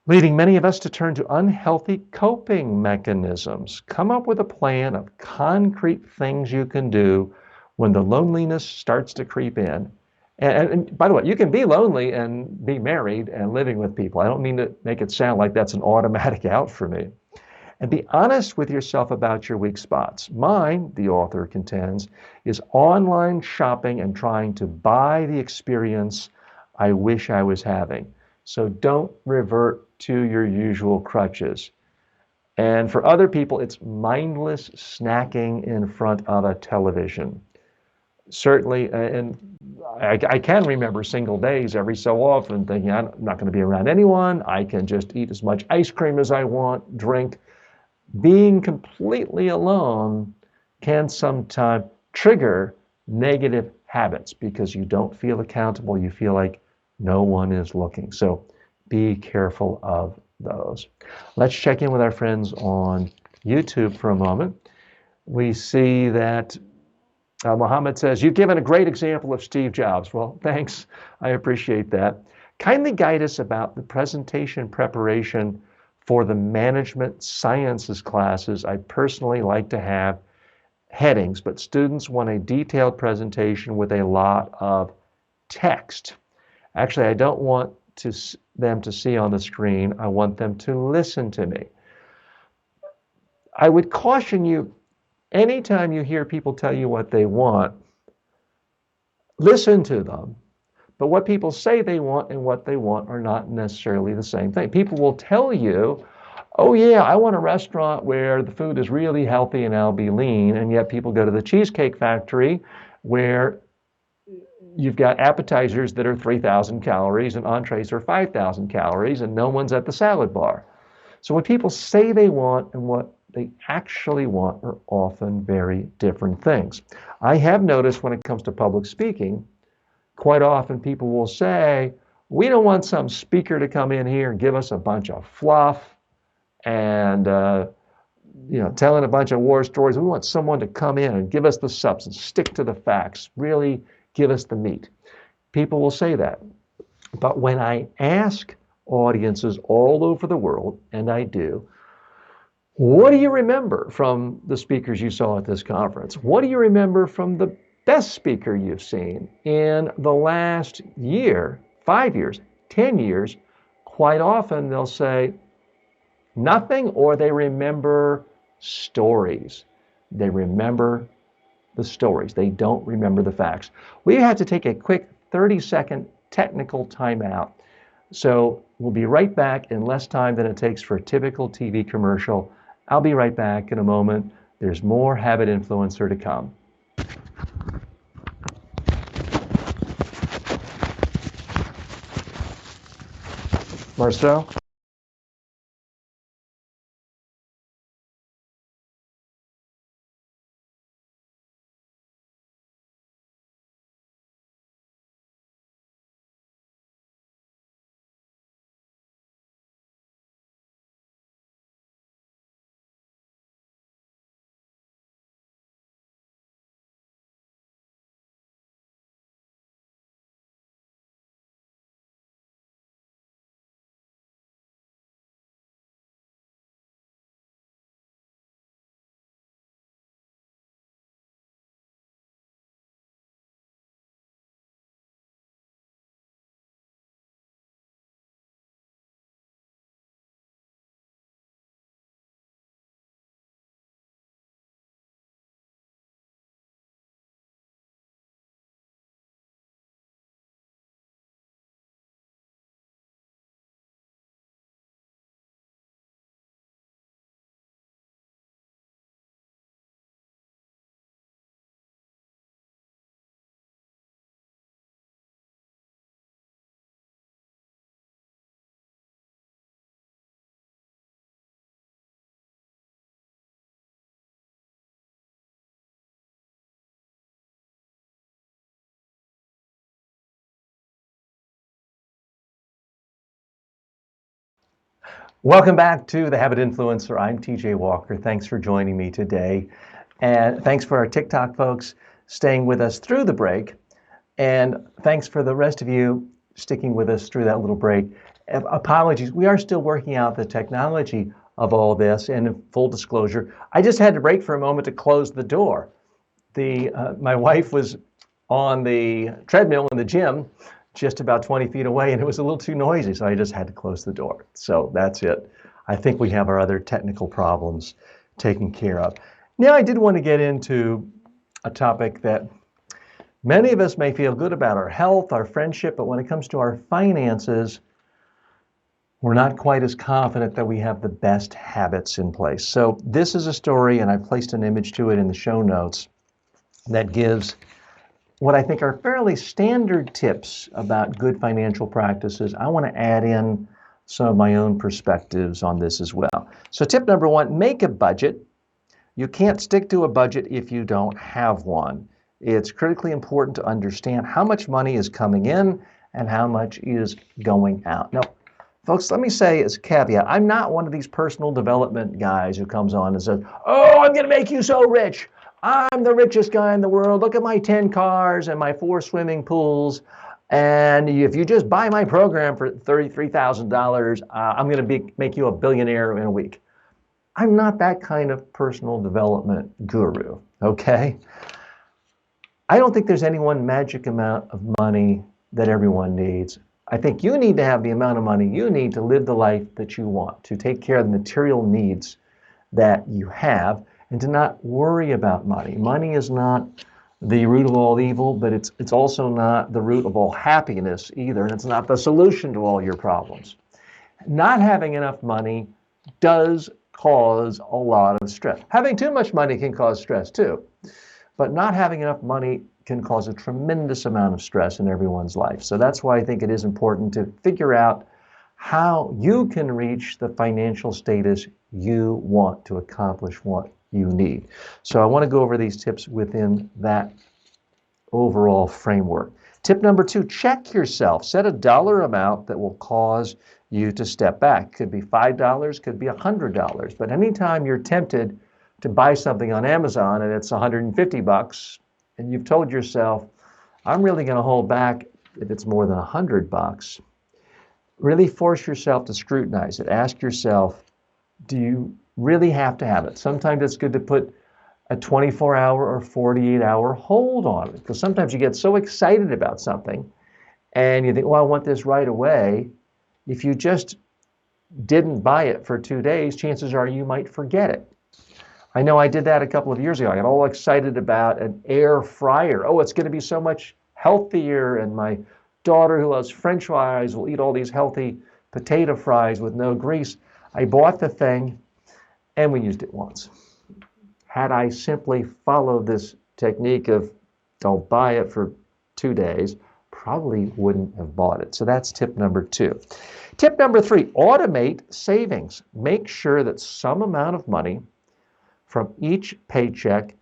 leading many of us to turn to unhealthy coping mechanisms. Come up with a plan of concrete things you can do when the loneliness starts to creep in. And by the way, you can be lonely and be married and living with people. I don't mean to make it sound like that's an automatic out for me. And be honest with yourself about your weak spots. Mine, the author contends, is online shopping and trying to buy the experience I wish I was having. So don't revert to your usual crutches. And for other people, it's mindless snacking in front of a television. Certainly, and I can remember single days every so often thinking, I'm not going to be around anyone. I can just eat as much ice cream as I want, drink. Being completely alone can sometimes trigger negative habits because you don't feel accountable. You feel like no one is looking. So be careful of those. Let's check in with our friends on YouTube for a moment. We see that Mohammed says, you've given a great example of Steve Jobs. Well, thanks. I appreciate that. Kindly guide us about the presentation preparation for the management sciences classes. I personally like to have headings, but students want a detailed presentation with a lot of text. Actually, I don't want them to see on the screen. I want them to listen to me. I would caution you, anytime you hear people tell you what they want, listen to them. But what people say they want and what they want are not necessarily the same thing. People will tell you, oh yeah, I want a restaurant where the food is really healthy and I'll be lean. And yet people go to the Cheesecake Factory where you've got appetizers that are 3,000 calories and entrees are 5,000 calories and no one's at the salad bar. So what people say they want and what they actually want are often very different things. I have noticed when it comes to public speaking, quite often people will say, we don't want some speaker to come in here and give us a bunch of fluff and telling a bunch of war stories. We want someone to come in and give us the substance, stick to the facts, really give us the meat. People will say that. But when I ask audiences all over the world, and I do, what do you remember from the speakers you saw at this conference? What do you remember from the best speaker you've seen in the last year, 5 years, 10 years? Quite often they'll say nothing, or they remember stories. They remember the stories. They don't remember the facts. We have to take a quick 30-second technical timeout. So we'll be right back in less time than it takes for a typical TV commercial. I'll be right back in a moment. There's more Habit Influencer to come. Marcel? Welcome back to The Habit Influencer. I'm TJ Walker. Thanks for joining me today. And thanks for our TikTok folks staying with us through the break. And thanks for the rest of you sticking with us through that little break. Apologies, we are still working out the technology of all this. And in full disclosure, I just had to break for a moment to close the door. My wife was on the treadmill in the gym just about 20 feet away, and it was a little too noisy, so I just had to close the door. So that's it. I think we have our other technical problems taken care of. Now, I did want to get into a topic that many of us may feel good about: our health, our friendship, but when it comes to our finances, we're not quite as confident that we have the best habits in place. So this is a story, and I placed an image to it in the show notes, that gives what I think are fairly standard tips about good financial practices. I want to add in some of my own perspectives on this as well. So tip number one, make a budget. You can't stick to a budget if you don't have one. It's critically important to understand how much money is coming in and how much is going out. Now, folks, let me say as a caveat, I'm not one of these personal development guys who comes on and says, oh, I'm going to make you so rich. I'm the richest guy in the world. Look at my 10 cars and my 4 swimming pools. And if you just buy my program for $33,000, I'm going to make you a billionaire in a week. I'm not that kind of personal development guru, okay? I don't think there's any one magic amount of money that everyone needs. I think you need to have the amount of money you need to live the life that you want, to take care of the material needs that you have, and to not worry about money. Money is not the root of all evil, but it's also not the root of all happiness either, and it's not the solution to all your problems. Not having enough money does cause a lot of stress. Having too much money can cause stress too, but not having enough money can cause a tremendous amount of stress in everyone's life. So that's why I think it is important to figure out how you can reach the financial status you want to accomplish what you need. So I want to go over these tips within that overall framework. Tip number 2, check yourself. Set a dollar amount that will cause you to step back. Could be $5, could be $100. But anytime you're tempted to buy something on Amazon and it's $150, and you've told yourself, I'm really going to hold back if it's more than $100, really force yourself to scrutinize it. Ask yourself, do you really have to have it? Sometimes it's good to put a 24-hour or 48-hour hold on it, because sometimes you get so excited about something and you think, well, I want this right away. If you just didn't buy it for 2 days, chances are you might forget it. I know I did that a couple of years ago. I got all excited about an air fryer. Oh, it's going to be so much healthier, and my daughter who loves French fries will eat all these healthy potato fries with no grease. I bought the thing, and we used it once. Had I simply followed this technique of don't buy it for 2 days, probably wouldn't have bought it. So that's tip number 2. Tip number 3, automate savings. Make sure that some amount of money from each paycheck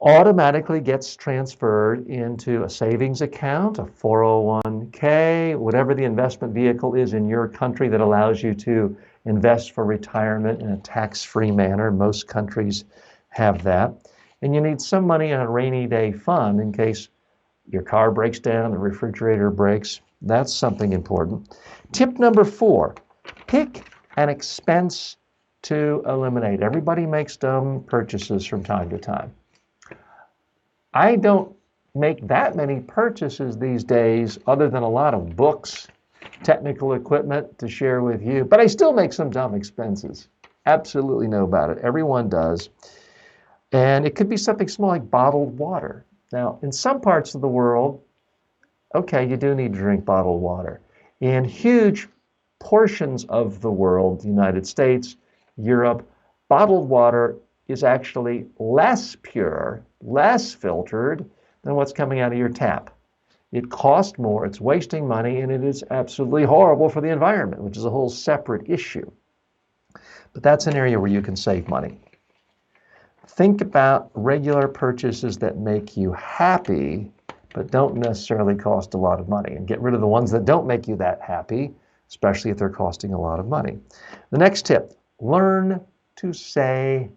automatically gets transferred into a savings account, a 401k, whatever the investment vehicle is in your country that allows you to invest for retirement in a tax-free manner. Most countries have that. And you need some money in a rainy day fund in case your car breaks down, the refrigerator breaks. That's something important. Tip number 4, pick an expense to eliminate. Everybody makes dumb purchases from time to time. I don't make that many purchases these days other than a lot of books, technical equipment to share with you, but I still make some dumb expenses. Absolutely know about it. Everyone does. And it could be something small like bottled water. Now, in some parts of the world, okay, you do need to drink bottled water. In huge portions of the world, the United States, Europe, bottled water is actually less pure, less filtered than what's coming out of your tap. It costs more, it's wasting money, and it is absolutely horrible for the environment, which is a whole separate issue. But that's an area where you can save money. Think about regular purchases that make you happy, but don't necessarily cost a lot of money, and get rid of the ones that don't make you that happy, especially if they're costing a lot of money. The next tip, learn to say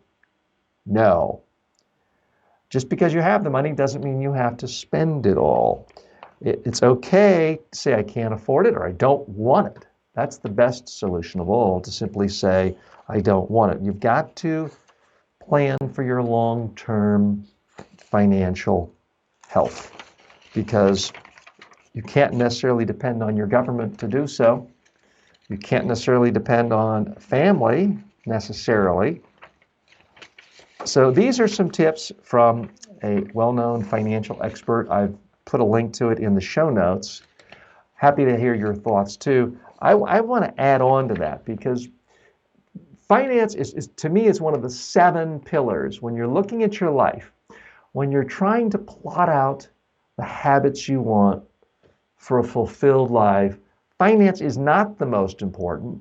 no. Just because you have the money doesn't mean you have to spend it all. It's okay to say I can't afford it or I don't want it. That's the best solution of all, to simply say I don't want it. You've got to plan for your long-term financial health, because you can't necessarily depend on your government to do so. You can't necessarily depend on family necessarily. So these are some tips from a well-known financial expert. I've put a link to it in the show notes. Happy to hear your thoughts too. I want to add on to that, because finance is to me, is one of the 7 pillars when you're looking at your life, when you're trying to plot out the habits you want for a fulfilled life. Finance is not the most important.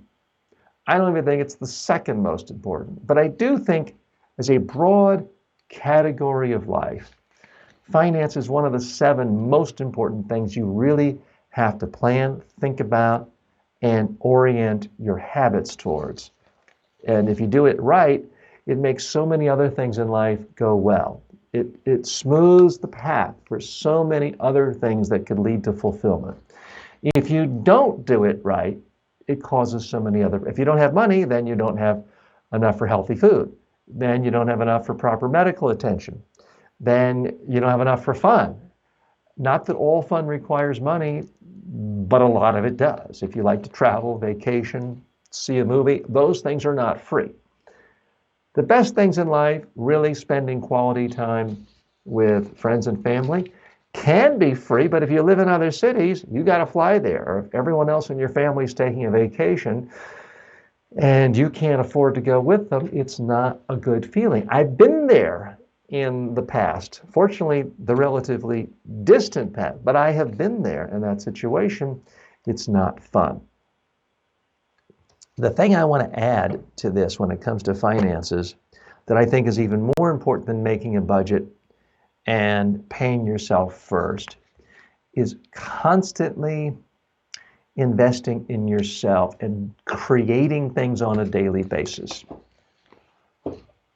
I don't even think it's the second most important. But I do think, as a broad category of life, finance is one of the 7 most important things you really have to plan, think about, and orient your habits towards. And if you do it right, it makes so many other things in life go well. It smooths the path for so many other things that could lead to fulfillment. If you don't do it right, it causes so many other. If you don't have money, then you don't have enough for healthy food. Then you don't have enough for proper medical attention. Then you don't have enough for fun. Not that all fun requires money, but a lot of it does. If you like to travel, vacation, see a movie, those things are not free. The best things in life, really spending quality time with friends and family, can be free, but if you live in other cities, you got to fly there. Or if everyone else in your family is taking a vacation and you can't afford to go with them, it's not a good feeling. I've been there in the past, fortunately the relatively distant past, but I have been there in that situation. It's not fun. The thing I want to add to this when it comes to finances that I think is even more important than making a budget and paying yourself first is constantly investing in yourself and creating things on a daily basis.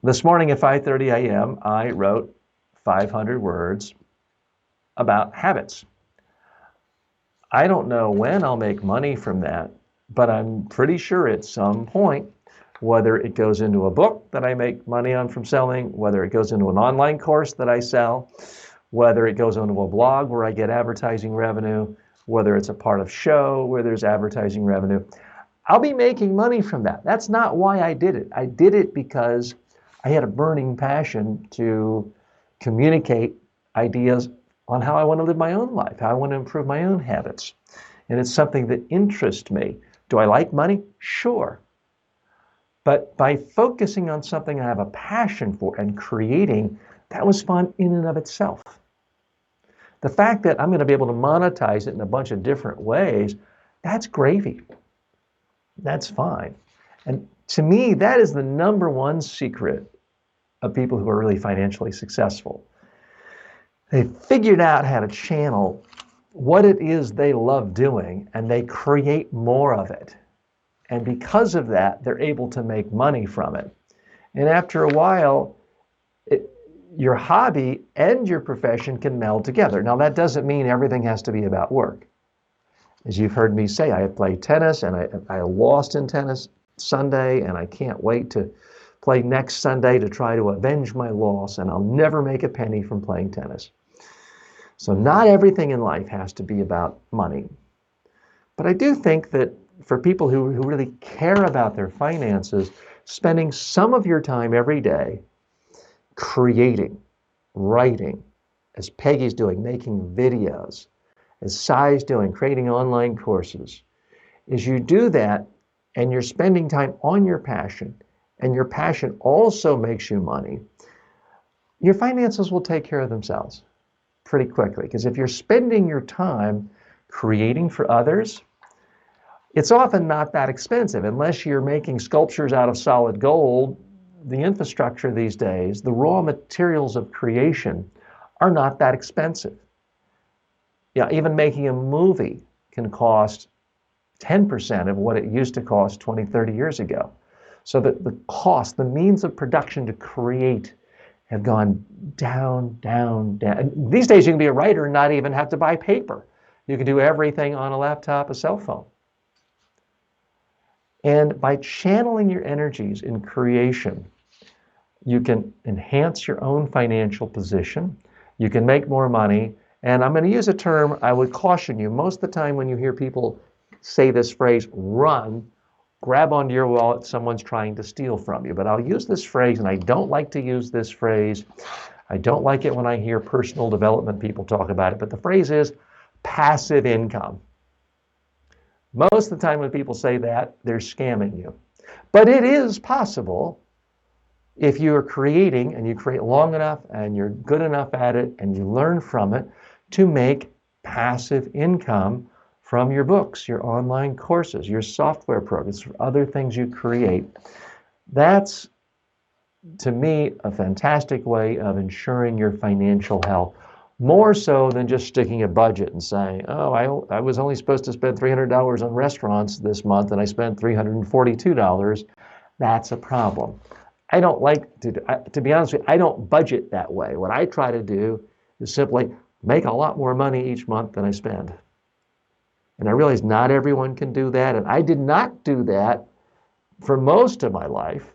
This morning at 5:30 a.m., I wrote 500 words about habits. I don't know when I'll make money from that, but I'm pretty sure at some point, whether it goes into a book that I make money on from selling, whether it goes into an online course that I sell, whether it goes into a blog where I get advertising revenue, whether it's a part of show where there's advertising revenue, I'll be making money from that. That's not why I did it. I did it because I had a burning passion to communicate ideas on how I want to live my own life, how I want to improve my own habits. And it's something that interests me. Do I like money? Sure. But by focusing on something I have a passion for and creating, that was fun in and of itself. The fact that I'm going to be able to monetize it in a bunch of different ways, that's gravy. That's fine. And to me, that is the number one secret of people who are really financially successful. They figured out how to channel what it is they love doing, and they create more of it. And because of that, they're able to make money from it. And after a while, your hobby and your profession can meld together. Now, that doesn't mean everything has to be about work. As you've heard me say, I play tennis, and I lost in tennis Sunday, and I can't wait to play next Sunday to try to avenge my loss, and I'll never make a penny from playing tennis. So not everything in life has to be about money. But I do think that for people who really care about their finances, spending some of your time every day creating, writing, as Peggy's doing, making videos, as Sai's doing, creating online courses, is you do that and you're spending time on your passion, and your passion also makes you money, your finances will take care of themselves pretty quickly. Because if you're spending your time creating for others, it's often not that expensive unless you're making sculptures out of solid gold. The infrastructure these days, the raw materials of creation are not that expensive. Yeah, even making a movie can cost 10% of what it used to cost 20, 30 years ago. So that the cost, the means of production to create have gone down, down, down. And these days you can be a writer and not even have to buy paper. You can do everything on a laptop, a cell phone. And by channeling your energies in creation, you can enhance your own financial position. You can make more money. And I'm going to use a term I would caution you. Most of the time when you hear people say this phrase, run, grab onto your wallet, someone's trying to steal from you. But I'll use this phrase, and I don't like to use this phrase. I don't like it when I hear personal development people talk about it. But the phrase is passive income. Most of the time when people say that, they're scamming you. But it is possible if you are creating and you create long enough and you're good enough at it and you learn from it to make passive income from your books, your online courses, your software programs, other things you create. That's, to me, a fantastic way of ensuring your financial health, more so than just sticking a budget and saying, oh, I was only supposed to spend $300 on restaurants this month and I spent $342. That's a problem. I don't like to be honest with you, I don't budget that way. What I try to do is simply make a lot more money each month than I spend. And I realize not everyone can do that. And I did not do that for most of my life.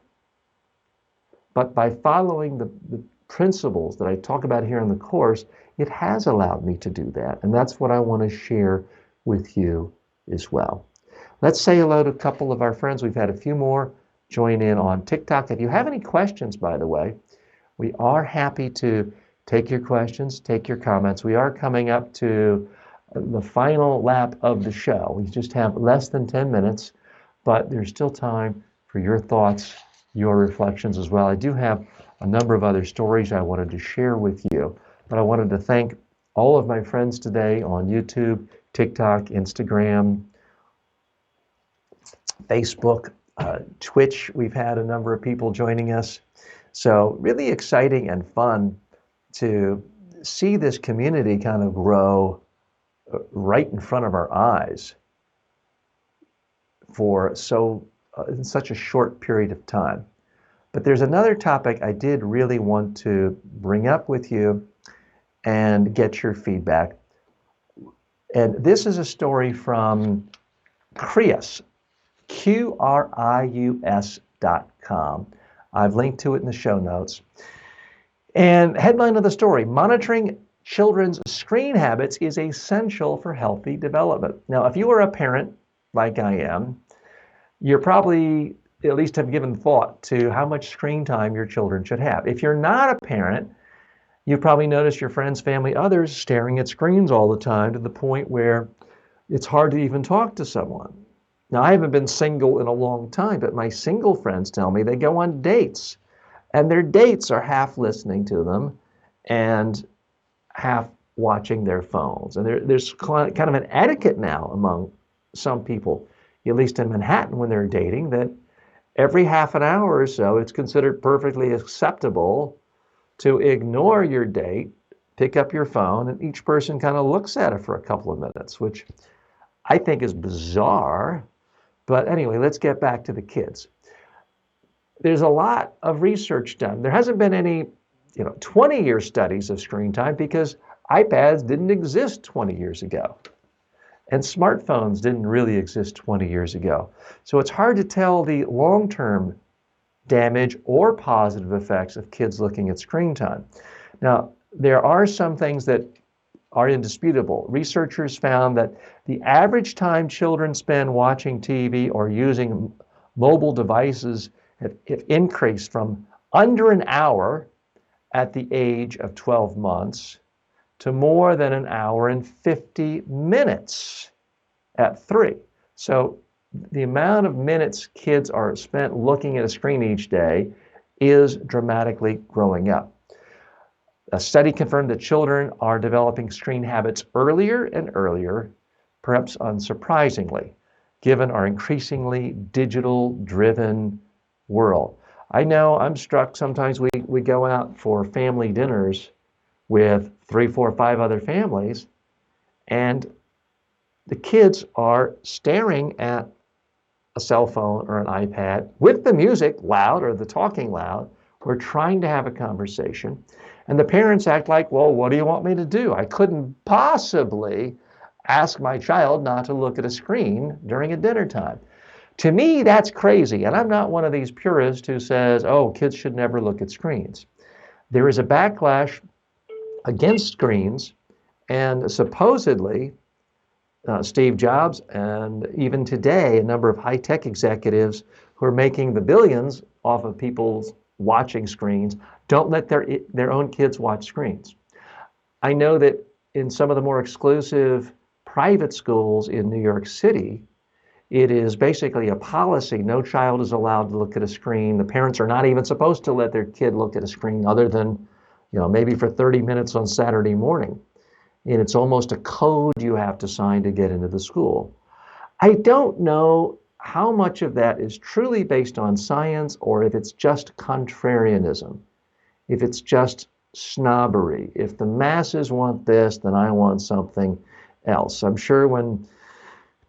But by following the principles that I talk about here in the course, it has allowed me to do that. And that's what I want to share with you as well. Let's say hello to a couple of our friends. We've had a few more join in on TikTok. If you have any questions, by the way, we are happy to take your questions, take your comments. We are coming up to the final lap of the show. We just have less than 10 minutes, but there's still time for your thoughts, your reflections as well. I do have a number of other stories I wanted to share with you, but I wanted to thank all of my friends today on YouTube, TikTok, Instagram, Facebook, Twitch. We've had a number of people joining us. So really exciting and fun to see this community kind of grow right in front of our eyes for in such a short period of time. But there's another topic I did really want to bring up with you and get your feedback. And this is a story from Crius, Crius.com. I've linked to it in the show notes. And headline of the story, monitoring children's screen habits is essential for healthy development. Now, if you are a parent like I am, you're probably at least have given thought to how much screen time your children should have. If you're not a parent, you've probably noticed your friends, family, others staring at screens all the time to the point where it's hard to even talk to someone. Now, I haven't been single in a long time, but my single friends tell me they go on dates, and their dates are half listening to them and half watching their phones. And there's kind of an etiquette now among some people, at least in Manhattan when they're dating, that every half an hour or so, it's considered perfectly acceptable to ignore your date, pick up your phone, and each person kind of looks at it for a couple of minutes, which I think is bizarre. But anyway, let's get back to the kids. There's a lot of research done. There hasn't been any 20-year studies of screen time because iPads didn't exist 20 years ago. And smartphones didn't really exist 20 years ago. So it's hard to tell the long-term damage or positive effects of kids looking at screen time. Now, there are some things that are indisputable. Researchers found that the average time children spend watching TV or using mobile devices have increased from under an hour at the age of 12 months to more than an hour and 50 minutes at 3. So the amount of minutes kids are spent looking at a screen each day is dramatically growing up. A study confirmed that children are developing screen habits earlier and earlier, perhaps unsurprisingly, given our increasingly digital-driven world. I know I'm struck sometimes we go out for family dinners with 3, 4, 5 other families, and the kids are staring at a cell phone or an iPad with the music loud or the talking loud. We're trying to have a conversation. And the parents act like, well, what do you want me to do? I couldn't possibly ask my child not to look at a screen during a dinner time. To me, that's crazy. And I'm not one of these purists who says, oh, kids should never look at screens. There is a backlash against screens, and supposedly Steve Jobs and even today a number of high-tech executives who are making the billions off of people's watching screens don't let their own kids watch screens. I know that in some of the more exclusive private schools in New York City, it is basically a policy. No child is allowed to look at a screen. The parents are not even supposed to let their kid look at a screen other than, maybe for 30 minutes on Saturday morning. And it's almost a code you have to sign to get into the school. I don't know how much of that is truly based on science or if it's just contrarianism, if it's just snobbery. If the masses want this, then I want something else. I'm sure when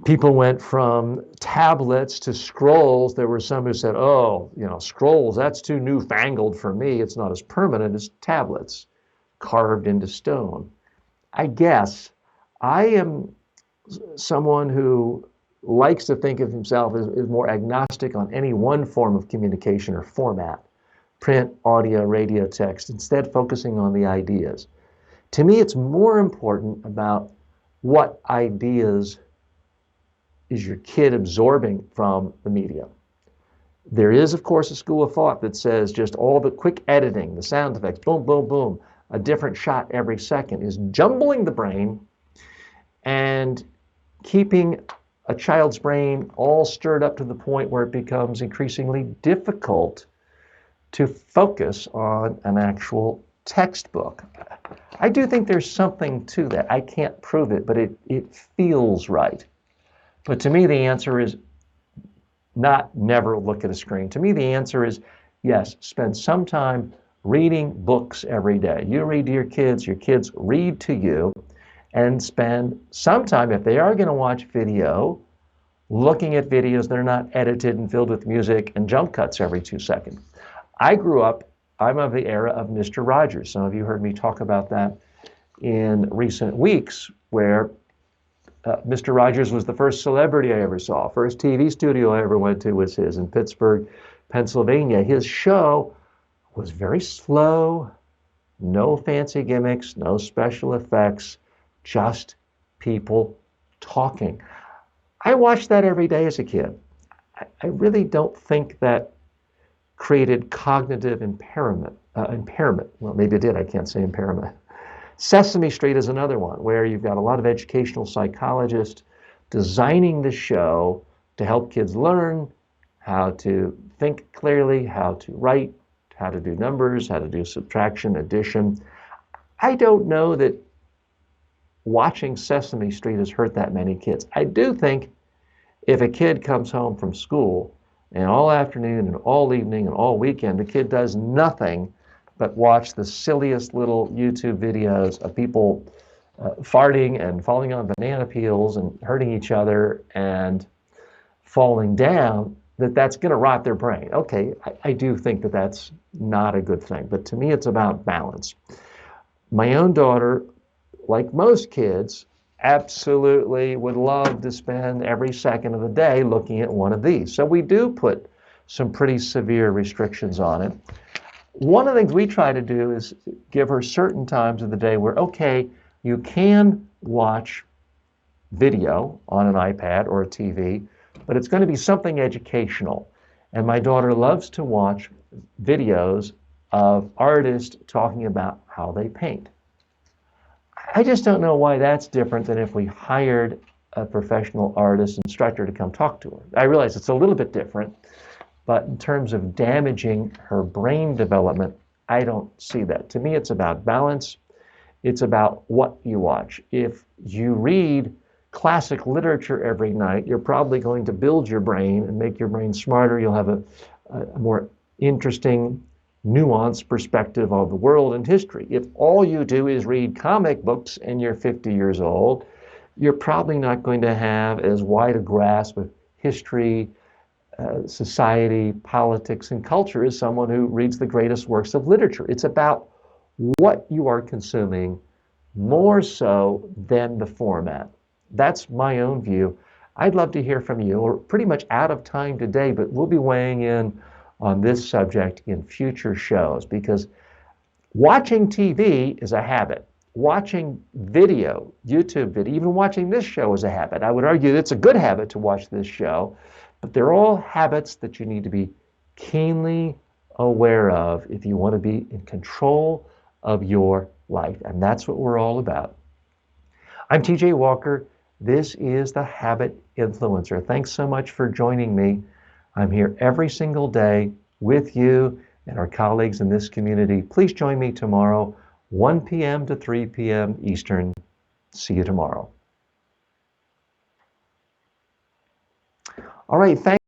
people went from tablets to scrolls, there were some who said, oh, scrolls, that's too newfangled for me. It's not as permanent as tablets carved into stone. I guess I am someone who likes to think of himself as more agnostic on any one form of communication or format, print, audio, radio, text, instead focusing on the ideas. To me, it's more important about what ideas is your kid absorbing from the media. There is, of course, a school of thought that says just all the quick editing, the sound effects, boom, boom, boom, a different shot every second is jumbling the brain and keeping a child's brain all stirred up to the point where it becomes increasingly difficult to focus on an actual textbook. I do think there's something to that. I can't prove it, but it feels right. But to me, the answer is not never look at a screen. To me, the answer is yes, spend some time reading books every day. You read to your kids read to you, and spend some time, if they are going to watch video, looking at videos that are not edited and filled with music and jump cuts every 2 seconds. I'm of the era of Mr. Rogers. Some of you heard me talk about that in recent weeks, where Mr. Rogers was the first celebrity I ever saw. First TV studio I ever went to was his in Pittsburgh, Pennsylvania. His show was very slow, no fancy gimmicks, no special effects, just people talking. I watched that every day as a kid. I really don't think that created cognitive impairment. Well, maybe it did. I can't say impairment. Sesame Street is another one where you've got a lot of educational psychologists designing the show to help kids learn how to think clearly, how to write, how to do numbers, how to do subtraction, addition. I don't know that watching Sesame Street has hurt that many kids. I do think if a kid comes home from school and all afternoon and all evening and all weekend, the kid does nothing but watch the silliest little YouTube videos of people farting and falling on banana peels and hurting each other and falling down, that's going to rot their brain. Okay, I do think that that's not a good thing, but to me it's about balance. My own daughter, like most kids, absolutely would love to spend every second of the day looking at one of these. So we do put some pretty severe restrictions on it. One of the things we try to do is give her certain times of the day where, okay, you can watch video on an iPad or a TV, but it's going to be something educational. And my daughter loves to watch videos of artists talking about how they paint. I just don't know why that's different than if we hired a professional artist instructor to come talk to her. I realize it's a little bit different, but in terms of damaging her brain development, I don't see that. To me, it's about balance. It's about what you watch. If you read classic literature every night, you're probably going to build your brain and make your brain smarter. You'll have a more interesting, nuanced perspective of the world and history. If all you do is read comic books and you're 50 years old, you're probably not going to have as wide a grasp of history, society, politics, and culture as someone who reads the greatest works of literature. It's about what you are consuming more so than the format. That's my own view. I'd love to hear from you. We're pretty much out of time today, but we'll be weighing in on this subject in future shows because watching TV is a habit. Watching video, YouTube video, even watching this show is a habit. I would argue it's a good habit to watch this show, but they're all habits that you need to be keenly aware of if you want to be in control of your life. And that's what we're all about. I'm TJ Walker. This is the Habit Influencer. Thanks so much for joining me. I'm here every single day with you and our colleagues in this community. Please join me tomorrow, 1 p.m. to 3 p.m. Eastern. See you tomorrow. All right, thanks.